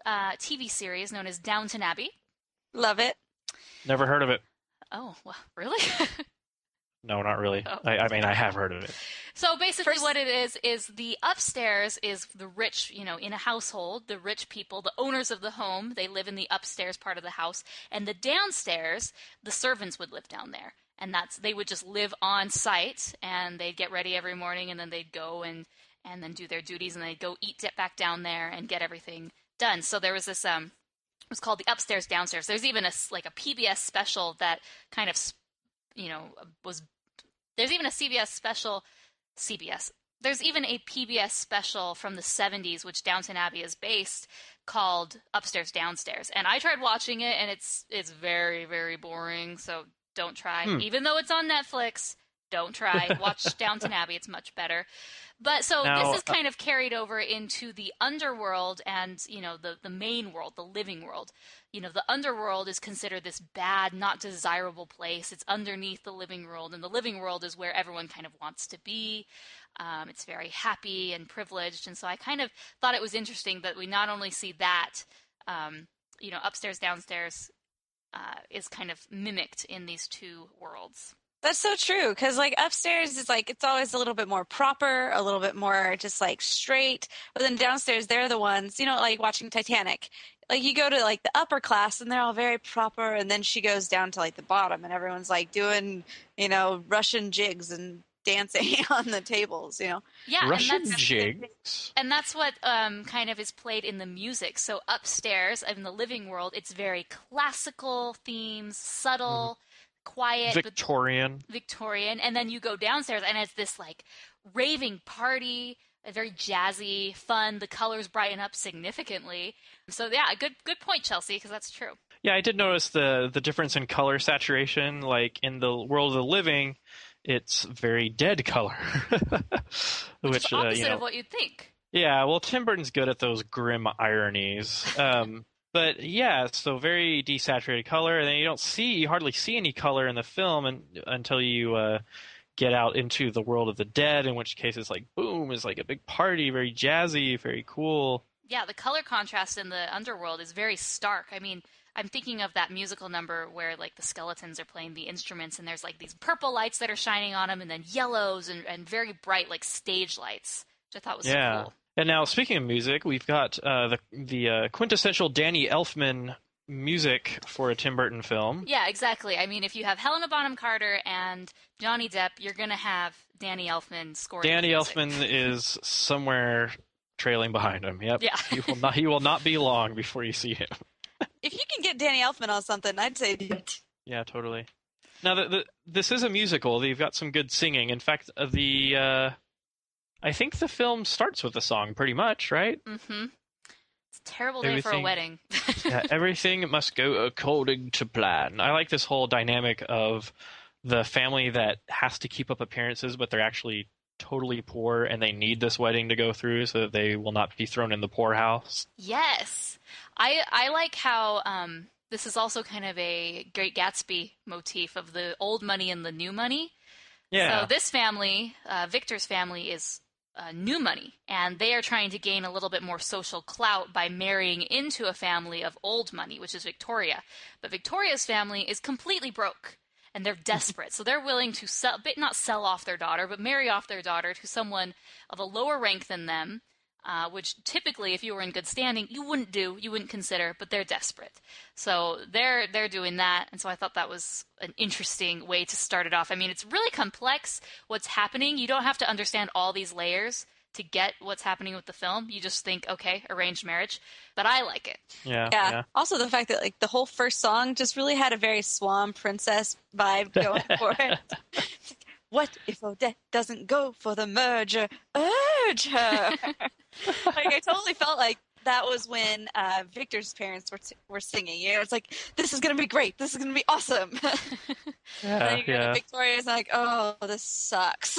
TV series known as Downton Abbey. Love it. Never heard of it. Oh, well, really? No, not really. Oh. I mean, I have heard of it. So basically what it is the upstairs is the rich, in a household, the rich people, the owners of the home, they live in the upstairs part of the house. And the downstairs, the servants would live down there. And they would just live on site, and they'd get ready every morning, and then they'd go and then do their duties, and they'd go eat back down there and get everything done. So there was this, it was called the upstairs, downstairs. There's even a PBS special that kind of, there's even a There's even a PBS special from the 70s, which Downton Abbey is based, called Upstairs, Downstairs. And I tried watching it, and it's very, very boring, so don't try. Even though it's on Netflix, don't try. Watch Downton Abbey. It's much better. But so this is kind of carried over into the underworld and, the main world, the living world. The underworld is considered this bad, not desirable place. It's underneath the living world, and the living world is where everyone kind of wants to be. It's very happy and privileged, and so I kind of thought it was interesting that we not only see that, upstairs, downstairs is kind of mimicked in these two worlds. That's so true, because upstairs is it's always a little bit more proper, a little bit more just straight. But then downstairs, they're the ones, like watching Titanic. You go to the upper class, and they're all very proper, and then she goes down to the bottom, and everyone's doing Russian jigs and dancing on the tables. Yeah, Russian jigs. And that's what kind of is played in the music. So upstairs in the living world, it's very classical themes, subtle. Quiet, Victorian, and then you go downstairs and it's this raving party, very jazzy, fun. The colors brighten up significantly. So yeah, good point, Chelsea, because that's true. Yeah, I did notice the difference in color saturation. In the world of the living, it's very dead color, which is opposite of what you'd think. Yeah, well, Tim Burton's good at those grim ironies. But yeah, so very desaturated color, and then you hardly see any color in the film until you get out into the world of the dead, in which case it's boom, it's a big party, very jazzy, very cool. Yeah, the color contrast in the underworld is very stark. I mean, I'm thinking of that musical number where the skeletons are playing the instruments, and there's these purple lights that are shining on them, and then yellows and very bright stage lights, which I thought was so cool. And now, speaking of music, we've got the quintessential Danny Elfman music for a Tim Burton film. Yeah, exactly. I mean, if you have Helena Bonham Carter and Johnny Depp, you're going to have Danny Elfman scoring Danny music. Elfman is somewhere trailing behind him. Yep. Yeah. He will not be long before you see him. If you can get Danny Elfman on something, I'd say it. Yeah, totally. Now, this is a musical. They've got some good singing. In fact, I think the film starts with a song, pretty much, right? Mm-hmm. It's a terrible day for a wedding. Yeah, everything must go according to plan. I like this whole dynamic of the family that has to keep up appearances, but they're actually totally poor, and they need this wedding to go through so that they will not be thrown in the poorhouse. Yes. I like how this is also kind of a Great Gatsby motif of the old money and the new money. Yeah. So this family, Victor's family, is new money, and they are trying to gain a little bit more social clout by marrying into a family of old money, which is Victoria. But Victoria's family is completely broke, and they're desperate. So they're willing to not sell off their daughter, but marry off their daughter to someone of a lower rank than them, which typically, if you were in good standing, you wouldn't consider, but they're desperate. So they're doing that, and so I thought that was an interesting way to start it off. I mean, it's really complex what's happening. You don't have to understand all these layers to get what's happening with the film. You just think, okay, arranged marriage, but I like it. Yeah. Also the fact that like the whole first song just really had a very Swan Princess vibe going for it. What if Odette doesn't go for the merger? Urge her. Like I totally felt like that was when Victor's parents were singing. You know, it's like, this is gonna be great. This is gonna be awesome. Victoria's like, oh, this sucks.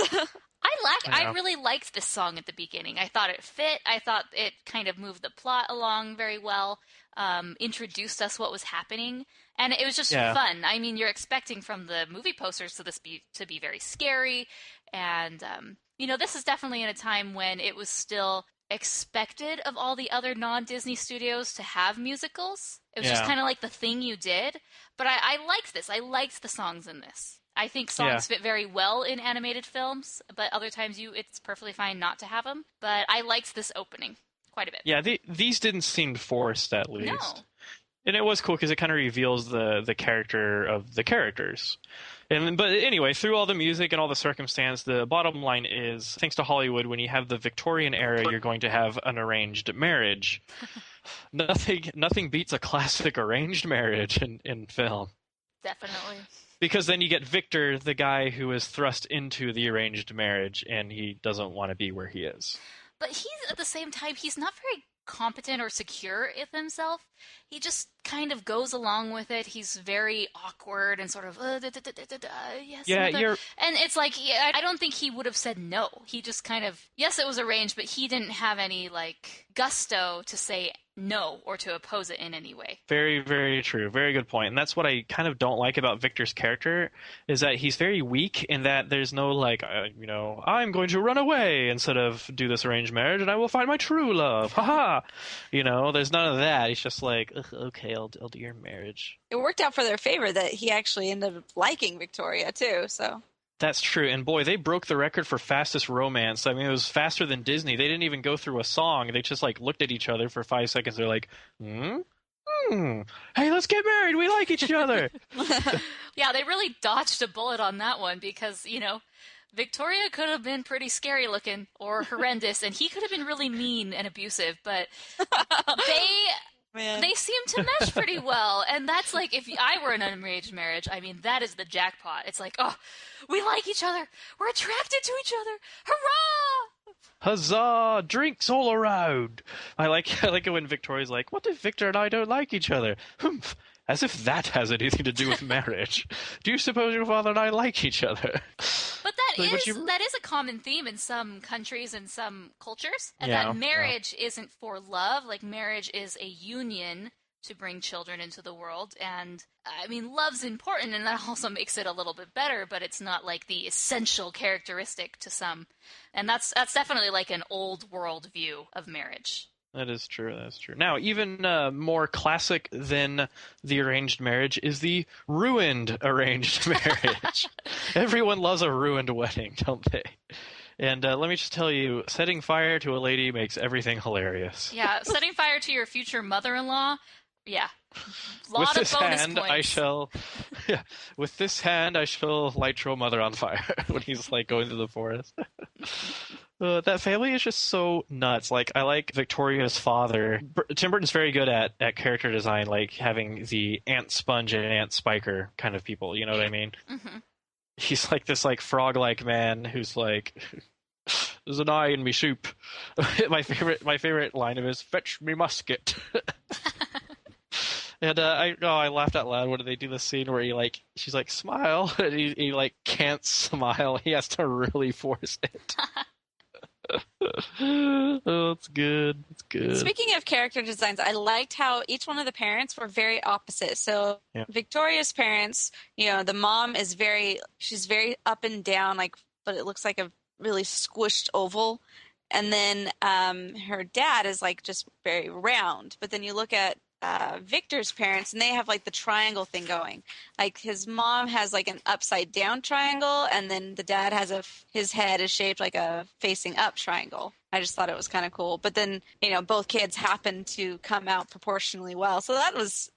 I really liked this song at the beginning. I thought it fit. I thought it kind of moved the plot along very well. Introduced us what was happening, and it was just fun. I mean, you're expecting from the movie posters to be very scary, and this is definitely in a time when it was still expected of all the other non-Disney studios to have musicals. It was just kind of like the thing you did. But I liked this. I liked the songs in this. I think songs fit very well in animated films, but other times it's perfectly fine not to have them. But I liked this opening quite a bit. Yeah, these didn't seem forced, at least. No. And it was cool because it kind of reveals the character of the characters. But anyway, through all the music and all the circumstance, the bottom line is, thanks to Hollywood, when you have the Victorian era, you're going to have an arranged marriage. Nothing beats a classic arranged marriage in film. Definitely. Because then you get Victor, the guy who is thrust into the arranged marriage, and he doesn't want to be where he is. But at the same time, he's not very competent or secure with himself. He just kind of goes along with it. He's very awkward and sort of, yes. Yeah, and it's like, I don't think he would have said no. He just kind of, yes, it was arranged, but he didn't have any, like, gusto to say no or to oppose it in any way. Very, very true. Very good point. And that's what I kind of don't like about Victor's character, is that he's very weak in that there's no, like, I'm going to run away instead of do this arranged marriage and I will find my true love. Ha-ha! There's none of that. He's just like, okay, I'll do your marriage. It worked out for their favor that he actually ended up liking Victoria, too, so... That's true. And boy, they broke the record for fastest romance. I mean, it was faster than Disney. They didn't even go through a song. They just looked at each other for 5 seconds. They're like, hey, let's get married. We like each other. Yeah, they really dodged a bullet on that one because, Victoria could have been pretty scary looking or horrendous, and he could have been really mean and abusive, but they seem to mesh pretty well. And that's like, if I were in an arranged marriage, I mean, that is the jackpot. It's like, oh, we like each other. We're attracted to each other. Hurrah! Huzzah! Drinks all around. I like it when Victoria's like, what if Victor and I don't like each other? Humph. As if that has anything to do with marriage. Do you suppose your father and I like each other? But that is a common theme in some countries and some cultures. And that marriage isn't for love. Like, marriage is a union to bring children into the world. And, I mean, love's important, and that also makes it a little bit better, but it's not, like, the essential characteristic to some. And that's definitely, like, an old world view of marriage. That is true. That's true. Now, even more classic than the arranged marriage is the ruined arranged marriage. Everyone loves a ruined wedding, don't they? And let me just tell you, setting fire to a lady makes everything hilarious. Yeah, setting fire to your future mother-in-law, yeah. With this hand, I shall light your mother on fire when he's like going through the forest. That family is just so nuts. Like, I like Victoria's father. Tim Burton's very good at character design, like having the Aunt Sponge and Aunt Spiker kind of people. You know what I mean? Mm-hmm. He's like this frog-like man who's like, there's an eye in me soup. My favorite line of his, fetch me musket. And I laughed out loud when they do the scene where she's like, smile, and he like can't smile. He has to really force it. Oh, it's good. It's good. Speaking of character designs, I liked how each one of the parents were very opposite. So Victoria's parents, the mom is she's very up and down, but it looks like a really squished oval. And then her dad is just very round. But then you look at Victor's parents, and they have the triangle thing going. His mom has an upside down triangle, and then the dad has his head is shaped like a facing up triangle. I just thought it was kind of cool. But then, both kids happen to come out proportionally well. So that was,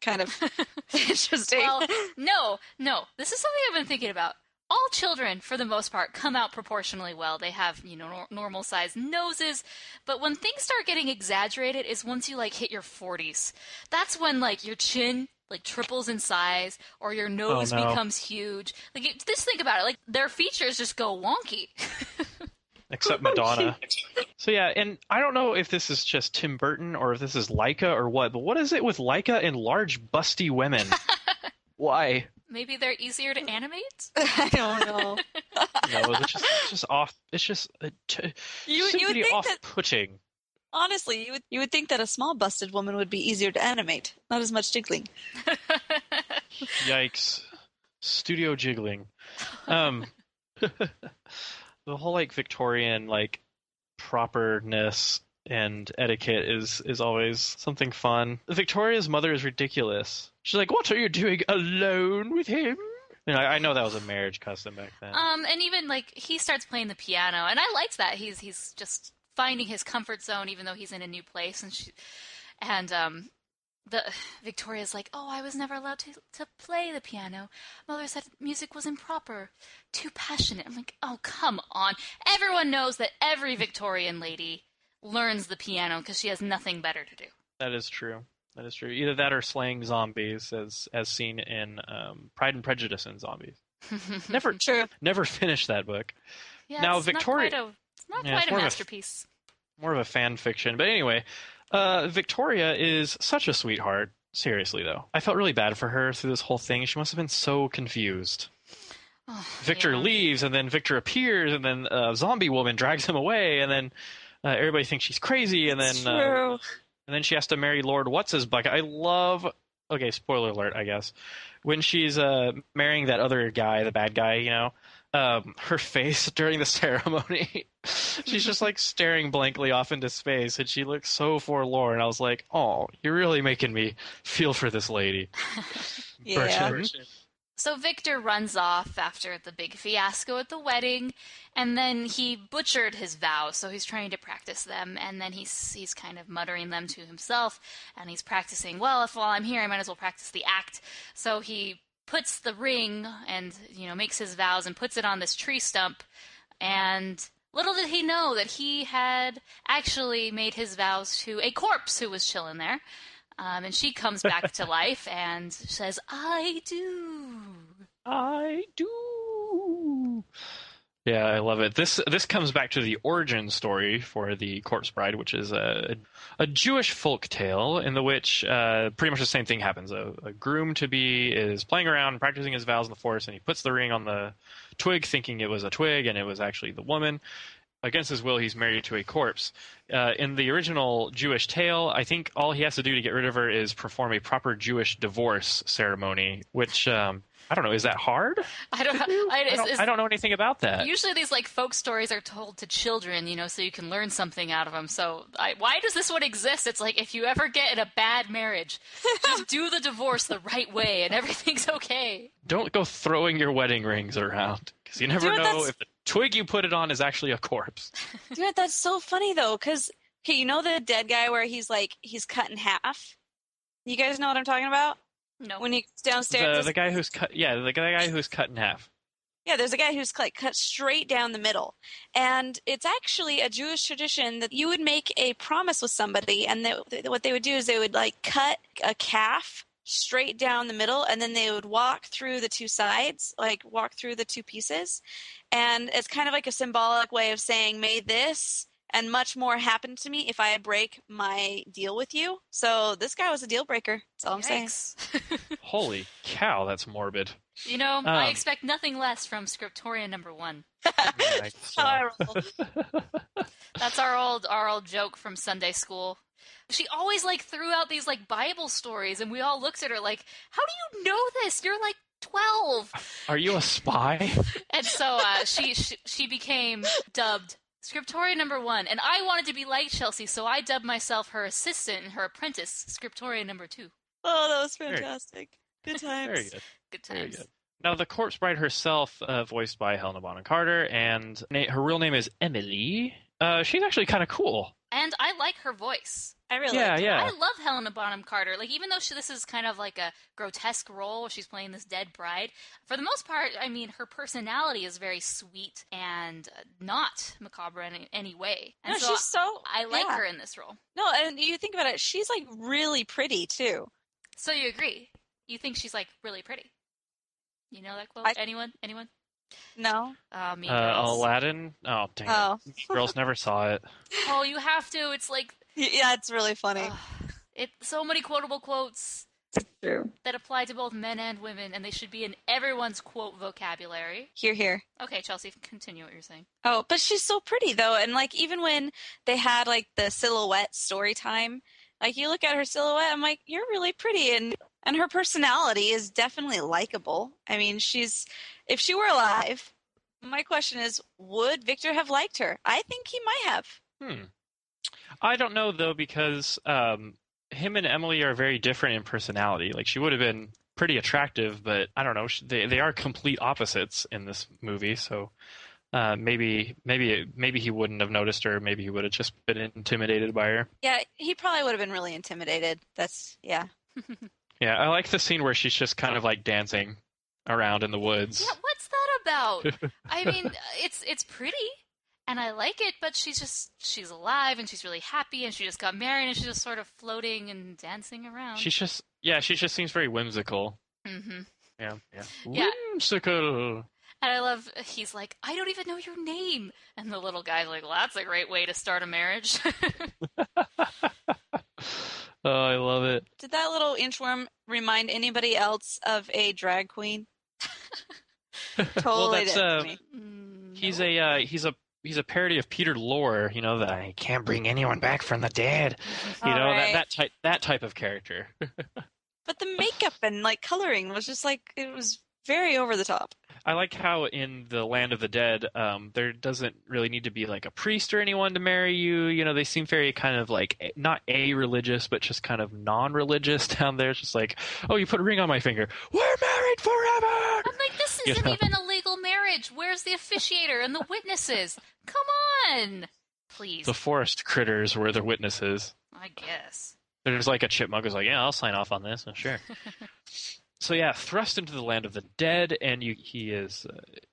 kind of interesting. Well, no. This is something I've been thinking about. All children, for the most part, come out proportionally well. They have, normal-sized noses. But when things start getting exaggerated is once you, hit your 40s. That's when, your chin, triples in size, or your nose becomes huge. Just think about it. Their features just go wonky. Except Madonna. So, yeah, and I don't know if this is just Tim Burton or if this is LAIKA or what, but what is it with LAIKA and large, busty women? Why? Maybe they're easier to animate? I don't know. No, it's just off. It's just you would think off-putting. Honestly, you would think that a small busted woman would be easier to animate. Not as much jiggling. Yikes. Studio jiggling. The whole Victorian properness and etiquette is always something fun. Victoria's mother is ridiculous. She's like, "What are you doing alone with him?" And I know that was a marriage custom back then. And even he starts playing the piano, and I liked that. He's just finding his comfort zone, even though he's in a new place. And the Victoria's like, "Oh, I was never allowed to play the piano. Mother said music was improper, too passionate." I'm like, "Oh, come on!" Everyone knows that every Victorian lady learns the piano because she has nothing better to do. That is true. That is true. Either that or slaying zombies, as seen in Pride and Prejudice and Zombies. Never finished that book. Yeah, now it's Victoria, not quite a masterpiece. More of a fan fiction, but anyway, Victoria is such a sweetheart. Seriously, though, I felt really bad for her through this whole thing. She must have been so confused. Victor leaves, and then Victor appears, and then a zombie woman drags him away, and then everybody thinks she's crazy, and then she has to marry Lord What's-His-Buck. I love... Okay, spoiler alert, I guess. When she's marrying that other guy, the bad guy, her face during the ceremony, she's just staring blankly off into space, and she looks so forlorn. I was like, "Oh, you're really making me feel for this lady." Yeah. So Victor runs off after the big fiasco at the wedding, and then he butchered his vows, so he's trying to practice them, and then he's kind of muttering them to himself, and he's practicing, while I'm here, I might as well practice the act. So he puts the ring and, makes his vows and puts it on this tree stump, and little did he know that he had actually made his vows to a corpse who was chilling there. And she comes back to life and says, "I do. I do." Yeah, I love it. This comes back to the origin story for the Corpse Bride, which is a Jewish folk tale in which pretty much the same thing happens. A groom-to-be is playing around, practicing his vows in the forest, and he puts the ring on the twig thinking it was a twig, and it was actually the woman. Against his will, he's married to a corpse. In the original Jewish tale, I think all he has to do to get rid of her is perform a proper Jewish divorce ceremony, which, I don't know, is that hard? I don't know anything about that. Usually these folk stories are told to children, so you can learn something out of them. So why does this one exist? It's if you ever get in a bad marriage, just do the divorce the right way and everything's okay. Don't go throwing your wedding rings around, because you never know if the twig you put it on is actually a corpse. Dude, that's so funny though, because the dead guy where he's cut in half. You guys know what I'm talking about? No. When he goes downstairs, the guy who's cut. Yeah, the guy who's cut in half. Yeah, there's a guy who's cut straight down the middle, and it's actually a Jewish tradition that you would make a promise with somebody, and what they would do is they would cut a calf straight down the middle, and then they would walk through the two sides, walk through the two pieces, and it's kind of a symbolic way of saying, may this and much more happen to me if I break my deal with you. So this guy was a deal breaker. That's all I'm saying. Holy cow, that's morbid. You know, I expect nothing less from Scriptorian number 1. That's how I roll. That's our old joke from Sunday school. She always like threw out these like Bible stories, and we all looked at her like, "How do you know this? You're like 12." Are you a spy? And so she became dubbed Scriptorian number 1, and I wanted to be like Chelsea, so I dubbed myself her assistant and her apprentice, Scriptorian number 2. Oh, that was fantastic. Good times. Very good. Good times. Very good. Now, the Corpse Bride herself, voiced by Helena Bonham Carter, and her real name is Emily. She's actually kind of cool. And I like her voice. I really like her. I love Helena Bonham Carter. Like, even though this is kind of like a grotesque role where she's playing this dead bride, for the most part, I mean, her personality is very sweet and not macabre in any way. And no, she's so... I like her in this role. No, and you think about it, she's like really pretty, too. So you agree? You think she's like really pretty? You know that quote? Anyone? No. Mean Girls. Aladdin? Oh, dang it. Mean Girls never saw it. Oh, you have to. It's like... Yeah, it's really funny. So many quotable quotes True. that apply to both men and women, and they should be in everyone's quote vocabulary. Hear, hear. Okay, Chelsea, continue what you're saying. Oh, but she's so pretty, though. And, like, even when they had, like, the silhouette story time, like, you look at her silhouette, I'm like, you're really pretty. And her personality is definitely likable. I mean, if she were alive, my question is, would Victor have liked her? I think he might have. I don't know, though, because him and Emily are very different in personality. Like, she would have been pretty attractive, but I don't know. They are complete opposites in this movie, so maybe he wouldn't have noticed her. Maybe he would have just been intimidated by her. Yeah, he probably would have been really intimidated. Yeah, I like the scene where she's just kind of like dancing around in the woods. Yeah, what's that about? I mean, it's pretty. And I like it, but she's alive, and she's really happy, and she just got married, and she's just sort of floating and dancing around. She just seems very whimsical. Mm-hmm. Yeah. Whimsical. And I love, he's like, I don't even know your name. And the little guy's like, well, that's a great way to start a marriage. Oh, I love it. Did that little inchworm remind anybody else of a drag queen? Totally well, did. He's a parody of Peter Lorre, you know, that I can't bring anyone back from the dead. You know, right. that type of character. But the makeup and like coloring was just like, it was very over the top. I like how in the Land of the Dead, there doesn't really need to be like a priest or anyone to marry you. You know, they seem very kind of like not a-religious, but just kind of non-religious down there. It's just like, oh, you put a ring on my finger. We're married forever! I'm like, this isn't even a legal marriage. Where's the officiator and the witnesses? Come on! Please. The forest critters were the witnesses. I guess. There's like a chipmunk who's like, yeah, I'll sign off on this. Oh, sure. So yeah, thrust into the Land of the Dead, and he is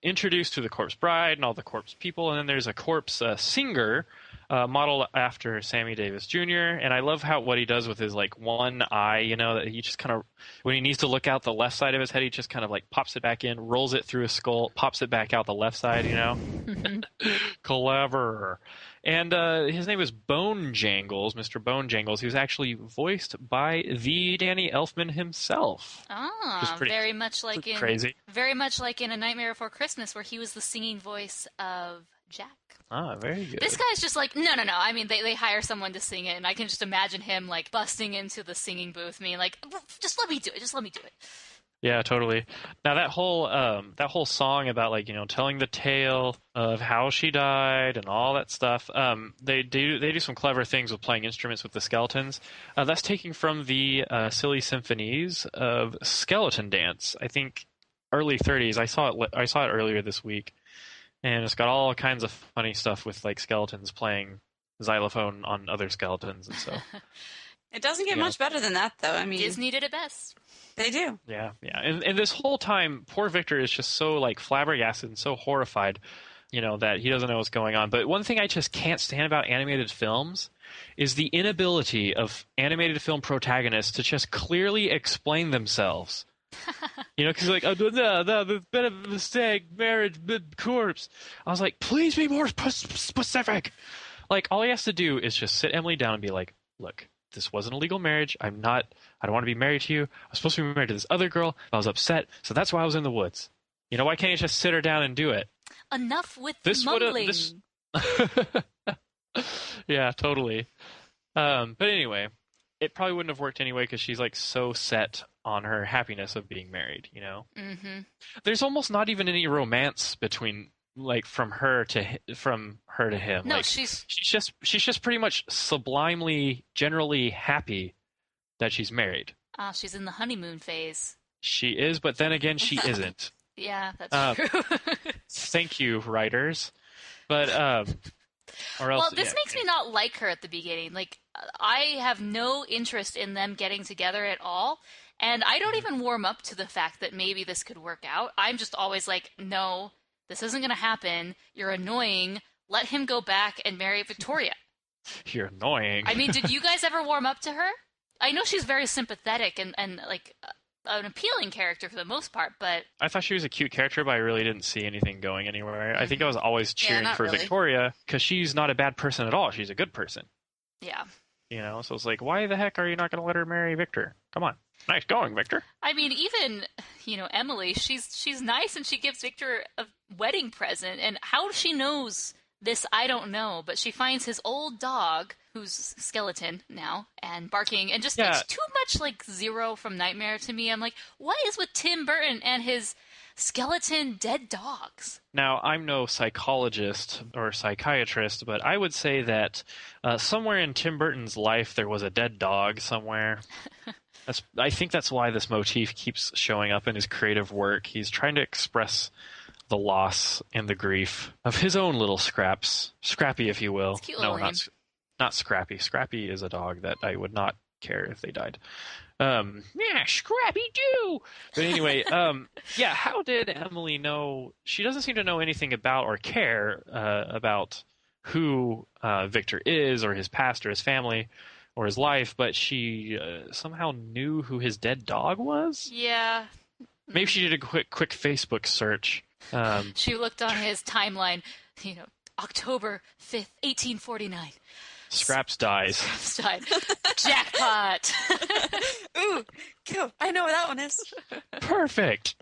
introduced to the corpse bride and all the corpse people, and then there's a corpse singer modeled after Sammy Davis Jr., and I love what he does with his like one eye, you know, that he just kind of, when he needs to look out the left side of his head, he just kind of like pops it back in, rolls it through his skull, pops it back out the left side, you know? Clever. And his name is Bone Jangles, Mr. Bone Jangles. He was actually voiced by the Danny Elfman himself. Ah, very much like in A Nightmare Before Christmas, where he was the singing voice of Jack. Ah, very good. This guy's just like, no. I mean, they hire someone to sing it, and I can just imagine him like busting into the singing booth, being like, just let me do it. Yeah, totally. Now that whole song about like, you know, telling the tale of how she died and all that stuff, they do some clever things with playing instruments with the skeletons. That's taken from the Silly Symphonies of Skeleton Dance. I think early 30s. I saw it earlier this week, and it's got all kinds of funny stuff with like skeletons playing xylophone on other skeletons and so. It doesn't get much better than that, though. I mean, Disney did it best. They do. Yeah. And this whole time, poor Victor is just so like flabbergasted and so horrified, you know, that he doesn't know what's going on. But one thing I just can't stand about animated films is the inability of animated film protagonists to just clearly explain themselves. You know, because like, there's been a mistake, marriage, corpse. I was like, please be more specific. Like, all he has to do is just sit Emily down and be like, look, this wasn't a legal marriage. I don't want to be married to you. I was supposed to be married to this other girl. I was upset, so that's why I was in the woods. You know, why can't you just sit her down and do it? Enough with This mumbling. Yeah, totally. But anyway, it probably wouldn't have worked anyway because she's like so set on her happiness of being married, you know? Mm-hmm. There's almost not even any romance between, like, from her to him. No, like, she's just pretty much sublimely, generally happy that she's married. She's in the honeymoon phase. She is, but then again, she isn't. Yeah, that's true. Thank you, writers. But or else. Well, this makes me not like her at the beginning. Like, I have no interest in them getting together at all. And I don't even warm up to the fact that maybe this could work out. I'm just always like, no, this isn't going to happen. You're annoying. Let him go back and marry Victoria. You're annoying. I mean, did you guys ever warm up to her? I know she's very sympathetic and like an appealing character for the most part, but... I thought she was a cute character, but I really didn't see anything going anywhere. I think I was always cheering for really. Victoria because she's not a bad person at all. She's a good person. Yeah. You know, so it's like, why the heck are you not going to let her marry Victor? Come on. Nice going, Victor. I mean, even, Emily, she's nice and she gives Victor a wedding present. And how she knows this, I don't know. But she finds his old dog, who's skeleton now, and barking. And just it's too much like Zero from Nightmare to me. I'm like, what is with Tim Burton and his skeleton dead dogs? Now, I'm no psychologist or psychiatrist, but I would say that somewhere in Tim Burton's life there was a dead dog somewhere. I think that's why this motif keeps showing up in his creative work. He's trying to express the loss and the grief of his own little scraps. Scrappy, if you will. It's a cute No, little name. not Scrappy. Scrappy is a dog that I would not care if they died. Yeah, Scrappy Doo! But anyway, how did Emily know? She doesn't seem to know anything about or care about who Victor is or his past or his family or his life, but she somehow knew who his dead dog was? Yeah. Maybe she did a quick Facebook search. She looked on his timeline, October 5th, 1849. Scraps dies. Scraps died. Jackpot! Ooh, cool. I know what that one is. Perfect.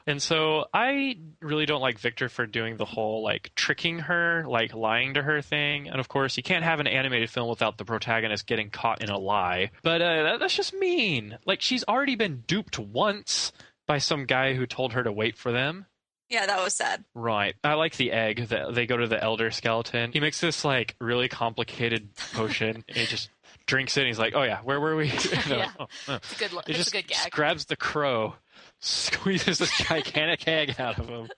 And so I really don't like Victor for doing the whole, like, tricking her, like, lying to her thing. And, of course, you can't have an animated film without the protagonist getting caught in a lie. But that's just mean. Like, she's already been duped once by some guy who told her to wait for them. Yeah, that was sad. Right. I like the egg. They go to the elder skeleton. He makes this, like, really complicated potion. And he just drinks it, and he's like, oh, yeah, where were we? Yeah. It's It's a good gag. grabs the crow, squeezes this gigantic egg out of him.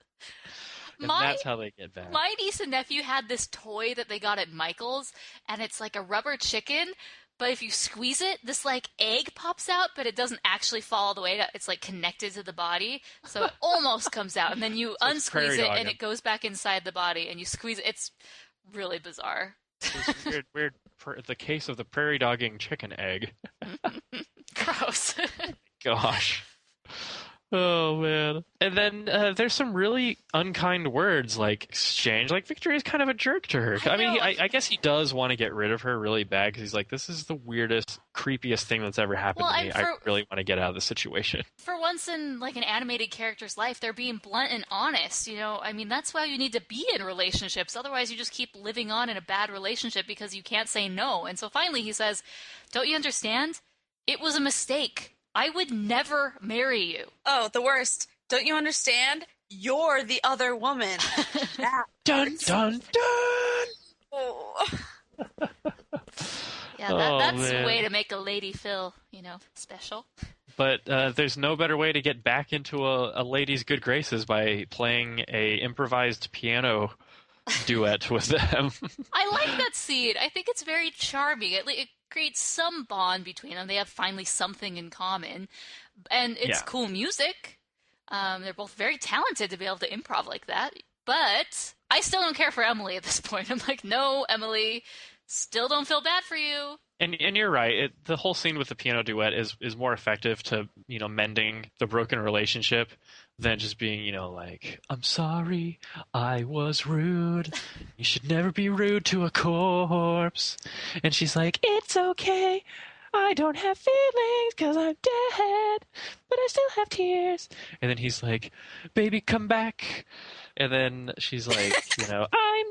And that's how they get back. My niece and nephew had this toy that they got at Michael's, and it's like a rubber chicken, but if you squeeze it, this like egg pops out, but it doesn't actually fall all the way out. It's like connected to the body, so it almost comes out, and then you unsqueeze it, and it goes back inside the body, and you squeeze it. It's really bizarre. It's weird. The case of the prairie dogging chicken egg. Gross. Gosh. Oh, man. And then there's some really unkind words, like, exchange. Like, Victoria's kind of a jerk to her. I mean, I guess he does want to get rid of her really bad, because he's like, this is the weirdest, creepiest thing that's ever happened to me. I really want to get out of the situation. For once in, like, an animated character's life, they're being blunt and honest, I mean, that's why you need to be in relationships. Otherwise, you just keep living on in a bad relationship because you can't say no. And so finally he says, don't you understand? It was a mistake. I would never marry you. Oh, the worst. Don't you understand? You're the other woman. Dun, dun, dun! Oh. Yeah, that's a way to make a lady feel, special. But there's no better way to get back into a lady's good graces by playing a improvised piano duet with them. I like that scene. I think it's very charming. It creates some bond between them. They have finally something in common. And it's cool music. They're both very talented to be able to improv like that. But I still don't care for Emily at this point. I'm like, no, Emily, still don't feel bad for you. And you're right. The whole scene with the piano duet is more effective to, mending the broken relationship than just being, like, I'm sorry, I was rude. You should never be rude to a corpse. And she's like, it's okay. I don't have feelings because I'm dead, but I still have tears. And then he's like, baby, come back. And then she's like, I'm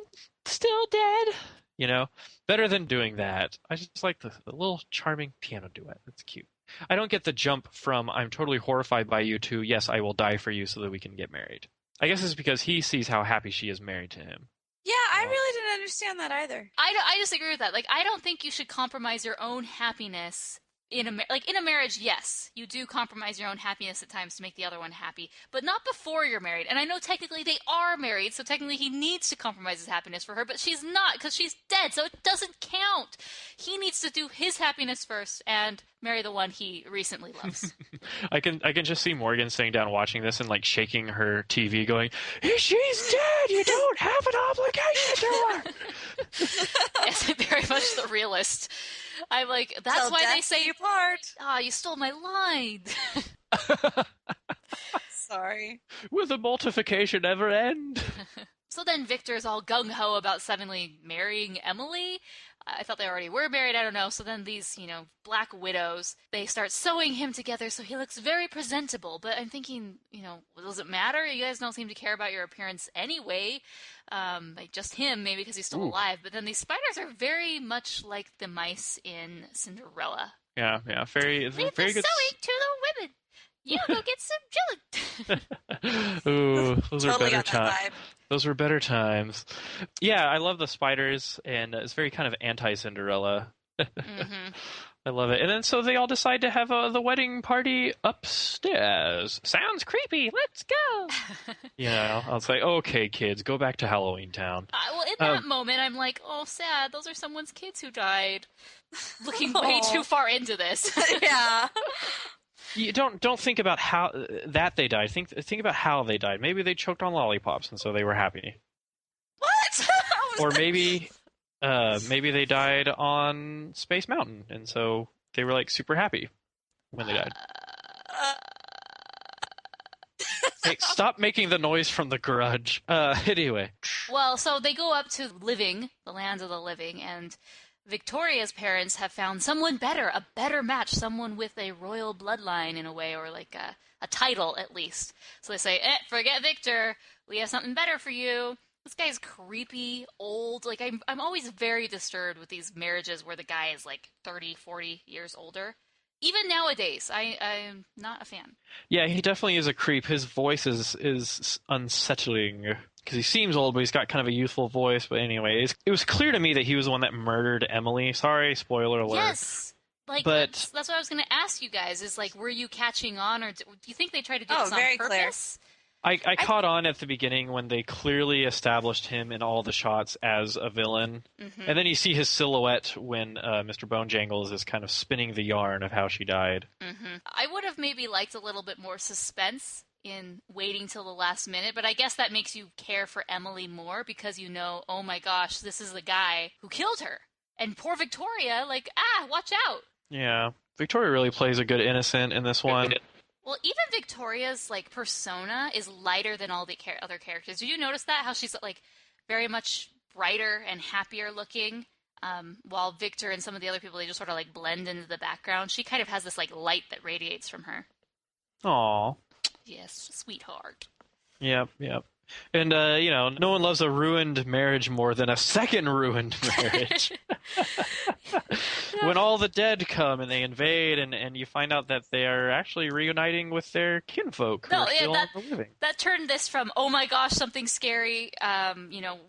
still dead. Better than doing that. I just like the little charming piano duet. It's cute. I don't get the jump from I'm totally horrified by you to yes, I will die for you so that we can get married. I guess it's because he sees how happy she is married to him. Yeah, I really didn't understand that either. I disagree with that. Like, I don't think you should compromise your own happiness in a marriage. Yes, you do compromise your own happiness at times to make the other one happy, but not before you're married. And I know technically they are married, so technically he needs to compromise his happiness for her, but she's not because she's dead, so it doesn't count. He needs to do his happiness first and marry the one he recently loves. I can just see Morgan sitting down watching this and like shaking her TV, going, "She's dead. You don't have an obligation to her." Yes, very much the realist. I'm like, that's Till why death they say you part. Ah, you stole my line. Sorry. Will the mortification ever end? So then Victor's all gung-ho about suddenly marrying Emily. I thought they already were married, I don't know. So then these, black widows, they start sewing him together so he looks very presentable. But I'm thinking, does it matter? You guys don't seem to care about your appearance anyway. Like just him, maybe because he's still alive. But then these spiders are very much like the mice in Cinderella. Yeah, very Leave very the good. sewing to the women. You go get some Jiggling. Ooh, those Totally are better got that times. vibe. Those were better times. Yeah, I love the spiders, and it's very kind of anti-Cinderella. Mm-hmm. I love it. And then so they all decide to have the wedding party upstairs. Sounds creepy. Let's go. I was like, okay, kids, go back to Halloween Town. Well, in that moment, I'm like, oh, sad. Those are someone's kids who died. Looking way too far into this. Yeah. You don't think about how that they died. Think about how they died. Maybe they choked on lollipops, and so they were happy. What? Or maybe they died on Space Mountain, and so they were like super happy when they died. Hey, stop making the noise from The Grudge. Anyway. Well, so they go up to the lands of the living, and Victoria's parents have found someone better, a better match, someone with a royal bloodline in a way, or like a title at least. So they say, forget Victor, we have something better for you. This guy's creepy, old. Like, I'm always very disturbed with these marriages where the guy is like 30, 40 years older. Even nowadays, I'm not a fan. Yeah, he definitely is a creep. His voice is unsettling. Because he seems old, but he's got kind of a youthful voice. But anyway, it was clear to me that he was the one that murdered Emily. Sorry, spoiler alert. Yes. That's what I was going to ask you guys, is like, were you catching on, or do you think they tried to do this on very purpose? Clear. I caught on at the beginning when they clearly established him in all the shots as a villain. Mm-hmm. And then you see his silhouette when Mr. Bonejangles is kind of spinning the yarn of how she died. Mm-hmm. I would have maybe liked a little bit more suspense in waiting till the last minute, but I guess that makes you care for Emily more because oh my gosh, this is the guy who killed her. And poor Victoria, watch out. Yeah, Victoria really plays a good innocent in this one. Well, even Victoria's persona is lighter than all the other characters. Did you notice that? How she's very much brighter and happier looking, while Victor and some of the other people, they just sort of blend into the background. She kind of has this light that radiates from her. Aww. Yes, sweetheart. Yep. And, no one loves a ruined marriage more than a second ruined marriage. When all the dead come and they invade and you find out that they are actually reuniting with their kinfolk who are still on the living. That turned this from, oh my gosh, something scary,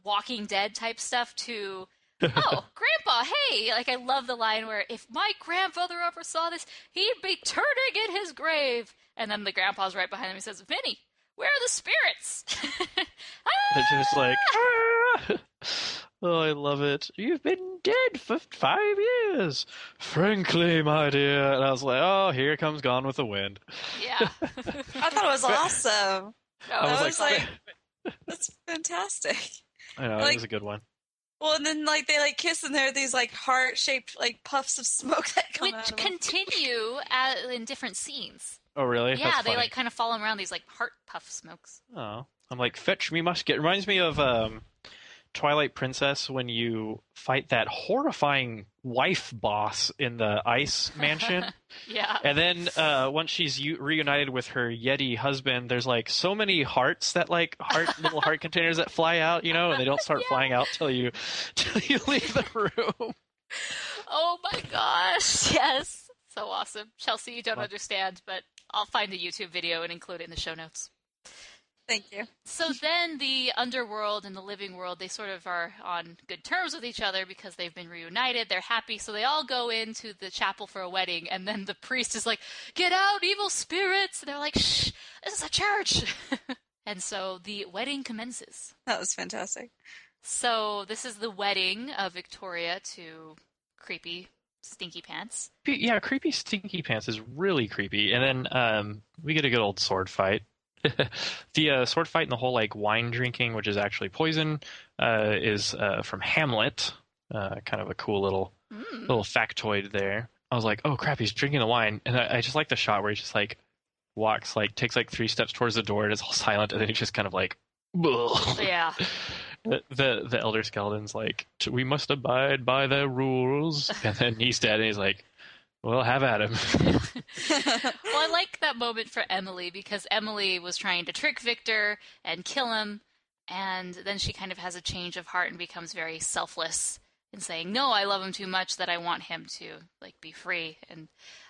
Walking Dead type stuff to, oh, Grandpa, hey! I love the line where, if my grandfather ever saw this, he'd be turning in his grave. And then the grandpa's right behind him. He says, Vinny, where are the spirits? They're just like, ah! Oh, I love it. You've been dead for 5 years. Frankly, my dear. And I was like, oh, here comes Gone with the Wind. Yeah. I thought it was awesome. I was like, that's fantastic. I know, it was a good one. Well, and then like they like kiss, and there are these like heart-shaped like puffs of smoke that come out. Which of them. continue in different scenes. Oh, really? Yeah, That's they funny. like kind of follow them around these like heart puff smokes. Oh, I'm like, fetch me musket. It reminds me of Twilight Princess when you fight that horrifying wife boss in the ice mansion. Yeah. And then once she's reunited with her Yeti husband, there's like so many hearts that like little heart containers that fly out, you know, and they don't start flying out till you leave the room. Oh my gosh. Yes. So awesome. Chelsea, you don't understand, but I'll find a YouTube video and include it in the show notes. Thank you. So then the underworld and the living world, they sort of are on good terms with each other because they've been reunited. They're happy. So they all go into the chapel for a wedding. And then the priest is like, get out, evil spirits. And they're like, shh, this is a church. And so the wedding commences. That was fantastic. So this is the wedding of Victoria to creepy Stinky Pants. Yeah, creepy Stinky Pants is really creepy. And then we get a good old sword fight. The sword fight and the whole like wine drinking, which is actually poison, is from Hamlet. Kind of a cool little factoid there. I was like, oh crap, he's drinking the wine, and I just like the shot where he just like walks, like takes like 3 steps towards the door and it's all silent, and then he's just kind of like, ugh. Yeah. The elder skeleton's like, we must abide by the rules, and then he's dead, and he's like, well, have at him. Well, I like that moment for Emily because Emily was trying to trick Victor and kill him, and then she kind of has a change of heart and becomes very selfless in saying, no, I love him too much that I want him to like be free. And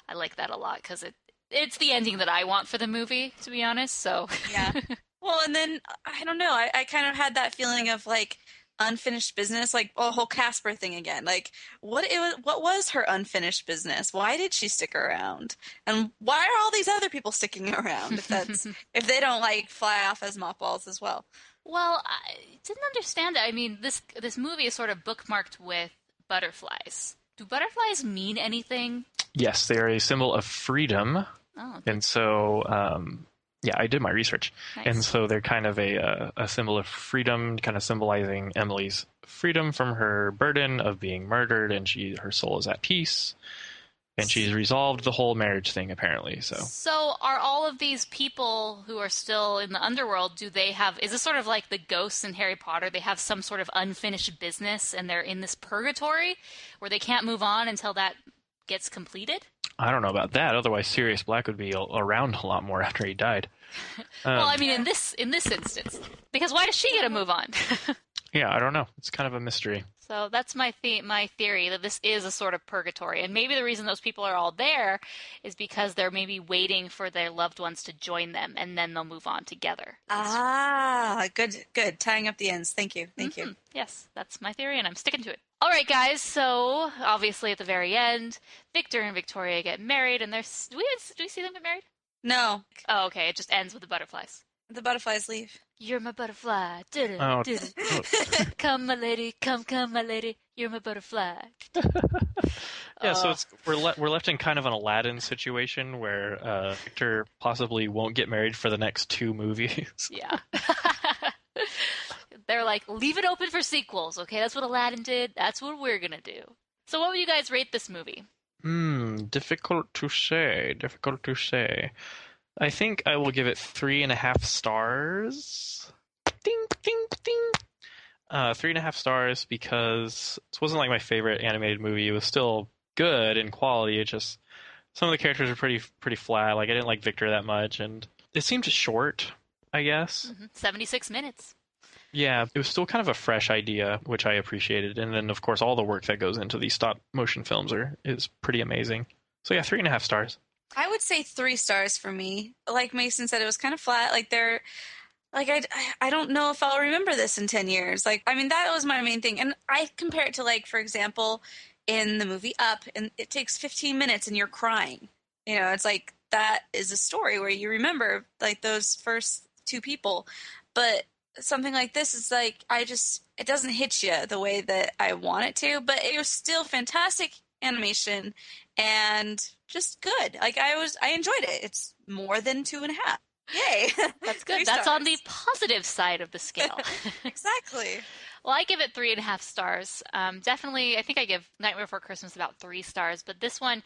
I like that a lot because it's the ending that I want for the movie, to be honest. So Yeah. Well, and then I don't know. I kind of had that feeling of like unfinished business, like a whole Casper thing again. Like what was her unfinished business? Why did she stick around? And why are all these other people sticking around if they don't like fly off as mothballs as well? Well, I didn't understand it. I mean, this movie is sort of bookmarked with butterflies. Do butterflies mean anything? Yes, they are a symbol of freedom. Oh, okay. And so, yeah, I did my research. Nice. And so they're kind of a symbol of freedom, kind of symbolizing Emily's freedom from her burden of being murdered, and her soul is at peace. And she's resolved the whole marriage thing, apparently. So are all of these people who are still in the underworld, is this sort of like the ghosts in Harry Potter? They have some sort of unfinished business, and they're in this purgatory where they can't move on until that gets completed? I don't know about that. Otherwise, Sirius Black would be around a lot more after he died. Well, I mean, in this instance, because why does she get to move on? Yeah, I don't know. It's kind of a mystery. So that's my theory, that this is a sort of purgatory. And maybe the reason those people are all there is because they're maybe waiting for their loved ones to join them, and then they'll move on together. Ah, good. Tying up the ends. Thank you. Yes, that's my theory, and I'm sticking to it. All right, guys, so obviously at the very end, Victor and Victoria get married, and do we see them get married? No. Oh, okay, it just ends with the butterflies. The butterflies leave. You're my butterfly. Did Oh. it. Come, my lady. Come, my lady. You're my butterfly. Yeah, so we're left in kind of an Aladdin situation where Victor possibly won't get married for the next 2 movies. Yeah. They're like, leave it open for sequels, okay? That's what Aladdin did. That's what we're gonna do. So what would you guys rate this movie? Difficult to say. I think I will give it 3.5 stars. Ding, ding, ding. 3.5 stars because it wasn't like my favorite animated movie. It was still good in quality. It just, some of the characters are pretty flat. Like I didn't like Victor that much, and it seemed short, I guess. 76 minutes. Yeah, it was still kind of a fresh idea, which I appreciated. And then, of course, all the work that goes into these stop motion films is pretty amazing. So yeah, 3.5 stars. I would say 3 stars for me. Like Mason said, it was kind of flat. Like I don't know if I'll remember this in 10 years. Like, I mean, that was my main thing. And I compare it to, like, for example, in the movie Up, and it takes 15 minutes and you're crying. You know, it's like that is a story where you remember, like, those first 2 people. But something like this is like, it doesn't hit you the way that I want it to, but it was still fantastic animation and just good. Like I enjoyed it. It's more than 2.5. Yay! That's good. 3 That's stars. on the positive side of the scale. Exactly. Well, I give it 3.5 stars. Definitely, I think I give Nightmare Before Christmas about 3 stars, but this one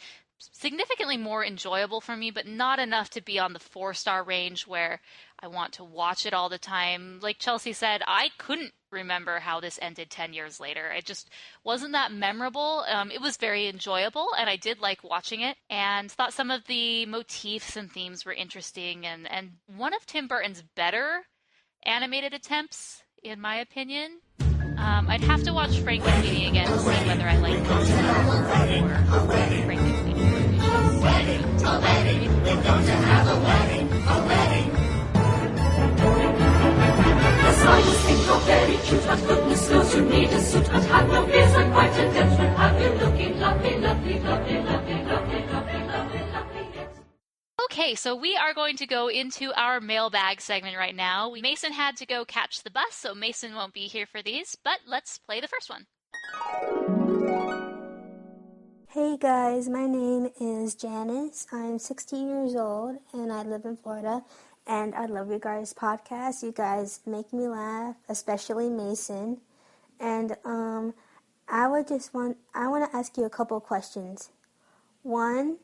significantly more enjoyable for me, but not enough to be on the 4-star range where I want to watch it all the time. Like Chelsea said, I couldn't remember how this ended 10 years later. It just wasn't that memorable. It was very enjoyable, and I did like watching it, and thought some of the motifs and themes were interesting, and one of Tim Burton's better animated attempts, in my opinion. I'd have to watch Frankenweenie again to see whether I like this or Frankenweenie. We're going to have a wedding, a wedding. The signs think you're very cute, but goodness knows you need a suit. But have no fears, I'm quite adept. We'll have you looking lovely, lovely, lovely, lovely, lovely, lovely, lovely, lovely, yes. Okay, so we are going to go into our mailbag segment right now. Mason had to go catch the bus, so Mason won't be here for these, but let's play the first one. Hey guys, my name is Janice. I'm 16 years old and I live in Florida, and I love you guys' podcast. You guys make me laugh, especially Mason. And I want to ask you a couple questions. One,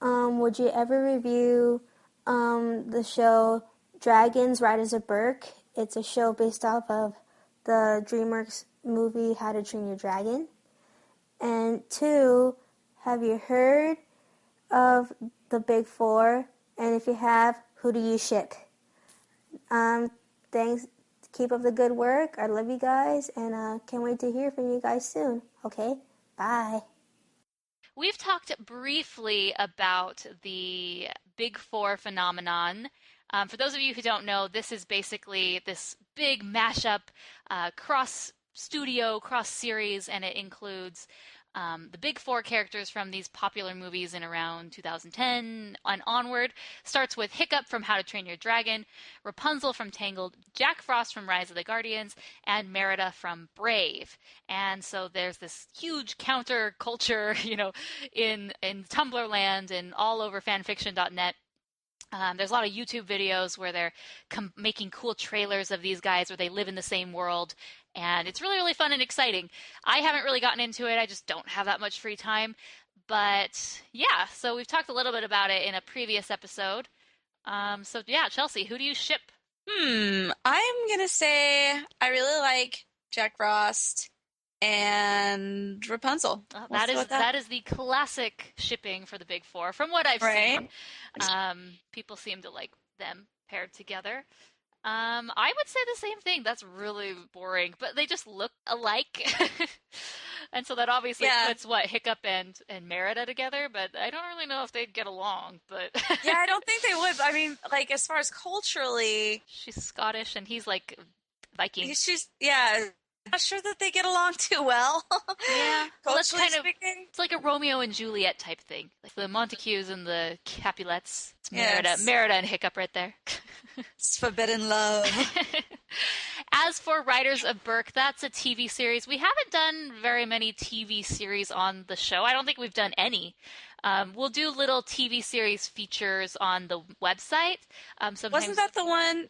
would you ever review the show Dragons Riders of Burke? It's a show based off of the DreamWorks movie How to Train Your Dragon. And 2, have you heard of the Big Four? And if you have, who do you ship? Thanks. Keep up the good work. I love you guys, and can't wait to hear from you guys soon. Okay? Bye. We've talked briefly about the Big Four phenomenon. For those of you who don't know, this is basically this big mashup, cross-studio, cross-series, and it includes the Big Four characters from these popular movies in around 2010 and onward. Starts with Hiccup from How to Train Your Dragon, Rapunzel from Tangled, Jack Frost from Rise of the Guardians, and Merida from Brave. And so there's this huge counter-culture, in Tumblr land and all over fanfiction.net. There's a lot of YouTube videos where they're making cool trailers of these guys where they live in the same world, and it's really, really fun and exciting. I haven't really gotten into it. I just don't have that much free time. But, yeah, so we've talked a little bit about it in a previous episode. So, yeah, Chelsea, who do you ship? I'm going to say I really like Jack Frost and Rapunzel. That is the classic shipping for the Big Four, from what I've seen. People seem to like them paired together. I would say the same thing. That's really boring, but they just look alike. And so that obviously puts Hiccup and Merida together, but I don't really know if they'd get along. But yeah, I don't think they would. I mean, like, as far as culturally, she's Scottish and he's like Viking. Not sure that they get along too well. Yeah, culturally speaking. It's like a Romeo and Juliet type thing, like the Montagues and the Capulets. It's Merida and Hiccup right there. It's forbidden love. As for Riders of Burke, that's a TV series. We haven't done very many TV series on the show. I don't think we've done any. We'll do little TV series features on the website. Wasn't that the one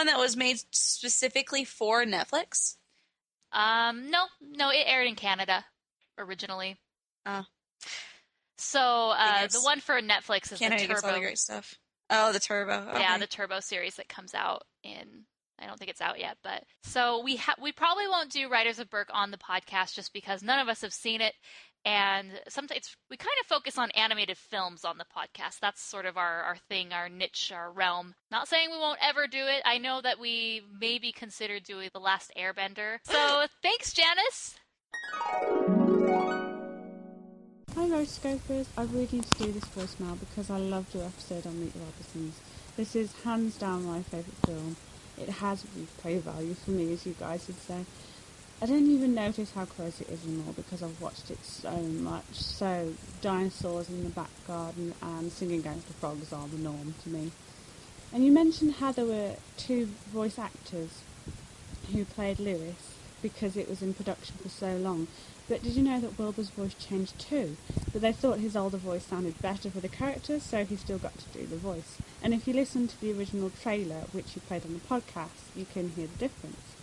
that was made specifically for Netflix? No, it aired in Canada originally. Oh. So the one for Netflix is Canada the Turbo. Gets all the great stuff. Oh, the Turbo. Okay. Yeah, the Turbo series that comes out in. I don't think it's out yet, but so we probably won't do Riders of Burke on the podcast just because none of us have seen it, and sometimes we kind of focus on animated films on the podcast. That's sort of our thing, our niche, our realm. Not saying we won't ever do it. I know that we maybe consider doing The Last Airbender. So thanks, Janice. Hi Rotoscopers, I really need to do this voicemail because I loved your episode on Meet the Robinsons. This is hands down my favourite film. It has replay value for me, as you guys would say. I didn't even notice how close it is anymore because I've watched it so much. So dinosaurs in the back garden and singing against the frogs are the norm to me. And you mentioned how there were 2 voice actors who played Lewis. because it was in production for so long. But did you know that Wilbur's voice changed too? But they thought his older voice sounded better for the character, so he still got to do the voice. And if you listen to the original trailer, which you played on the podcast, you can hear the difference.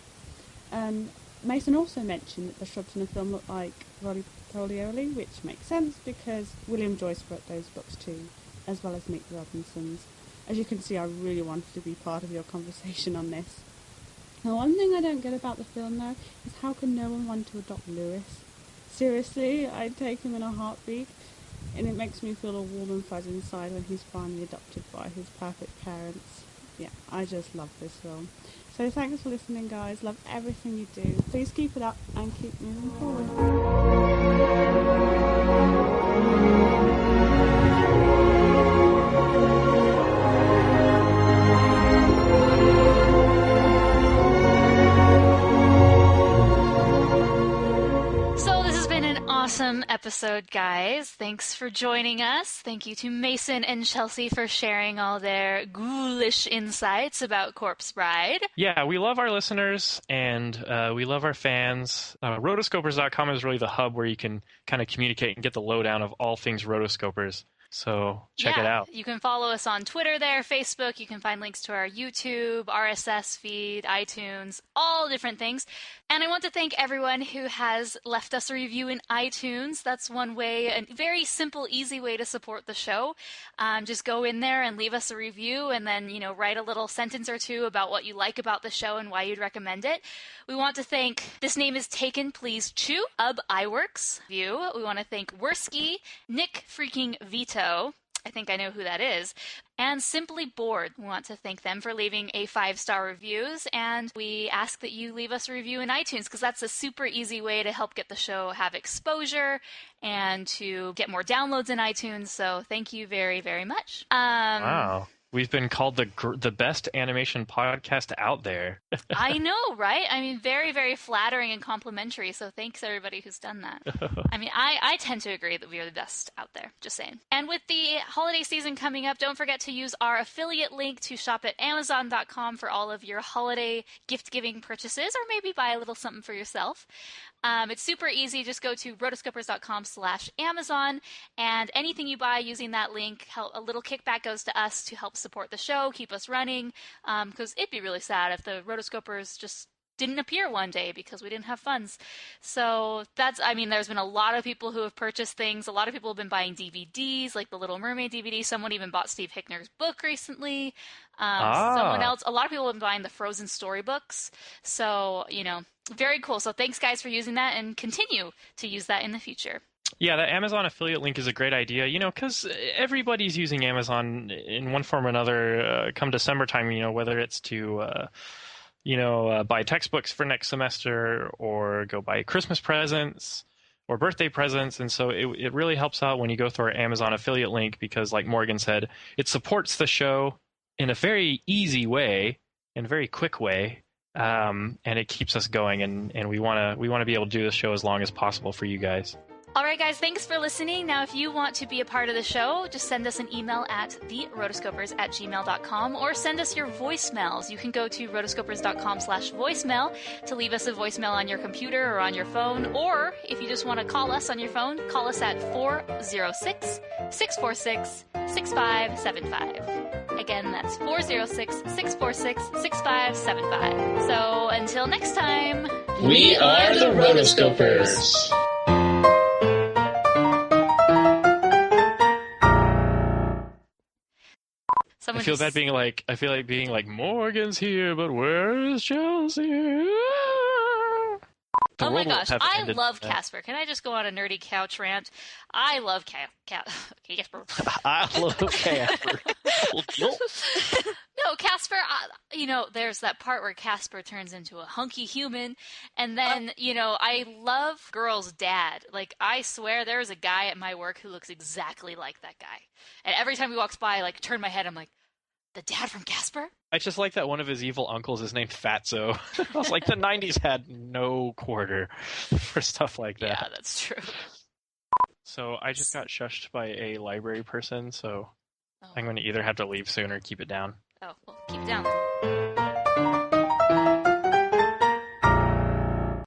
Mason also mentioned that the shrubs in the film look like roly-poly, which makes sense because William Joyce wrote those books too, as well as Meet the Robinsons. As you can see, I really wanted to be part of your conversation on this. Now, one thing I don't get about the film, though, is how can no one want to adopt Lewis? Seriously, I'd take him in a heartbeat, and it makes me feel all warm and fuzzy inside when he's finally adopted by his perfect parents. Yeah, I just love this film. So thanks for listening, guys. Love everything you do. Please keep it up and keep moving forward. Awesome episode, guys. Thanks for joining us. Thank you to Mason and Chelsea for sharing all their ghoulish insights about Corpse Bride. Yeah, we love our listeners, and we love our fans. Rotoscopers.com is really the hub where you can kind of communicate and get the lowdown of all things Rotoscopers. So check it out. You can follow us on Twitter there, Facebook. You can find links to our YouTube, RSS feed, iTunes, all different things. And I want to thank everyone who has left us a review in iTunes. That's one way, a very simple, easy way to support the show. Just go in there and leave us a review and then, write a little sentence or two about what you like about the show and why you'd recommend it. We want to thank, this name is Taken Please Chew, Iworks View. We want to thank Worski, Nick Freaking Vito. I think I know who that is. And Simply Bored. We want to thank them for leaving a 5-star reviews, and we ask that you leave us a review in iTunes because that's a super easy way to help get the show have exposure and to get more downloads in iTunes. So thank you very, very much. Wow. We've been called the best animation podcast out there. I know, right? I mean, very, very flattering and complimentary. So thanks everybody who's done that. I mean, I tend to agree that we are the best out there. Just saying. And with the holiday season coming up, don't forget to use our affiliate link to shop at Amazon.com for all of your holiday gift-giving purchases, or maybe buy a little something for yourself. It's super easy. Just go to rotoscopers.com/Amazon, and anything you buy using that link, a little kickback goes to us to help support the show, keep us running, because it'd be really sad if the Rotoscopers just didn't appear one day because we didn't have funds. So there's been a lot of people who have purchased things. A lot of people have been buying DVDs, like the Little Mermaid DVD. Someone even bought Steve Hickner's book recently. Someone else, a lot of people have been buying the Frozen storybooks. So, very cool. So thanks, guys, for using that, and continue to use that in the future. Yeah, that Amazon affiliate link is a great idea, because everybody's using Amazon in one form or another come December time, whether it's to, buy textbooks for next semester or go buy Christmas presents or birthday presents. And so it really helps out when you go through our Amazon affiliate link because, like Morgan said, it supports the show in a very easy way and very quick way. And it keeps us going, and we want to be able to do this show as long as possible for you guys. All right, guys, thanks for listening. Now, if you want to be a part of the show, just send us an email at therotoscopers@gmail.com or send us your voicemails. You can go to rotoscopers.com/voicemail to leave us a voicemail on your computer or on your phone. Or if you just want to call us on your phone, call us at 406-646-6575. Again, that's 406-646-6575. So until next time, we are the Rotoscopers. I feel like being like, Morgan's here, but where is Chelsea? Oh my gosh, I love Casper. Can I just go on a nerdy couch rant? I love Casper. I love Casper. No, Casper, there's that part where Casper turns into a hunky human, and then, I love Girl's dad. Like, I swear there's a guy at my work who looks exactly like that guy. And every time he walks by, I turn my head, I'm like, the dad from Casper? I just like that one of his evil uncles is named Fatso. I was like, the 90s had no quarter for stuff like that. Yeah, that's true. So I just got shushed by a library person, so I'm going to either have to leave soon or keep it down. Oh, well, keep it down then.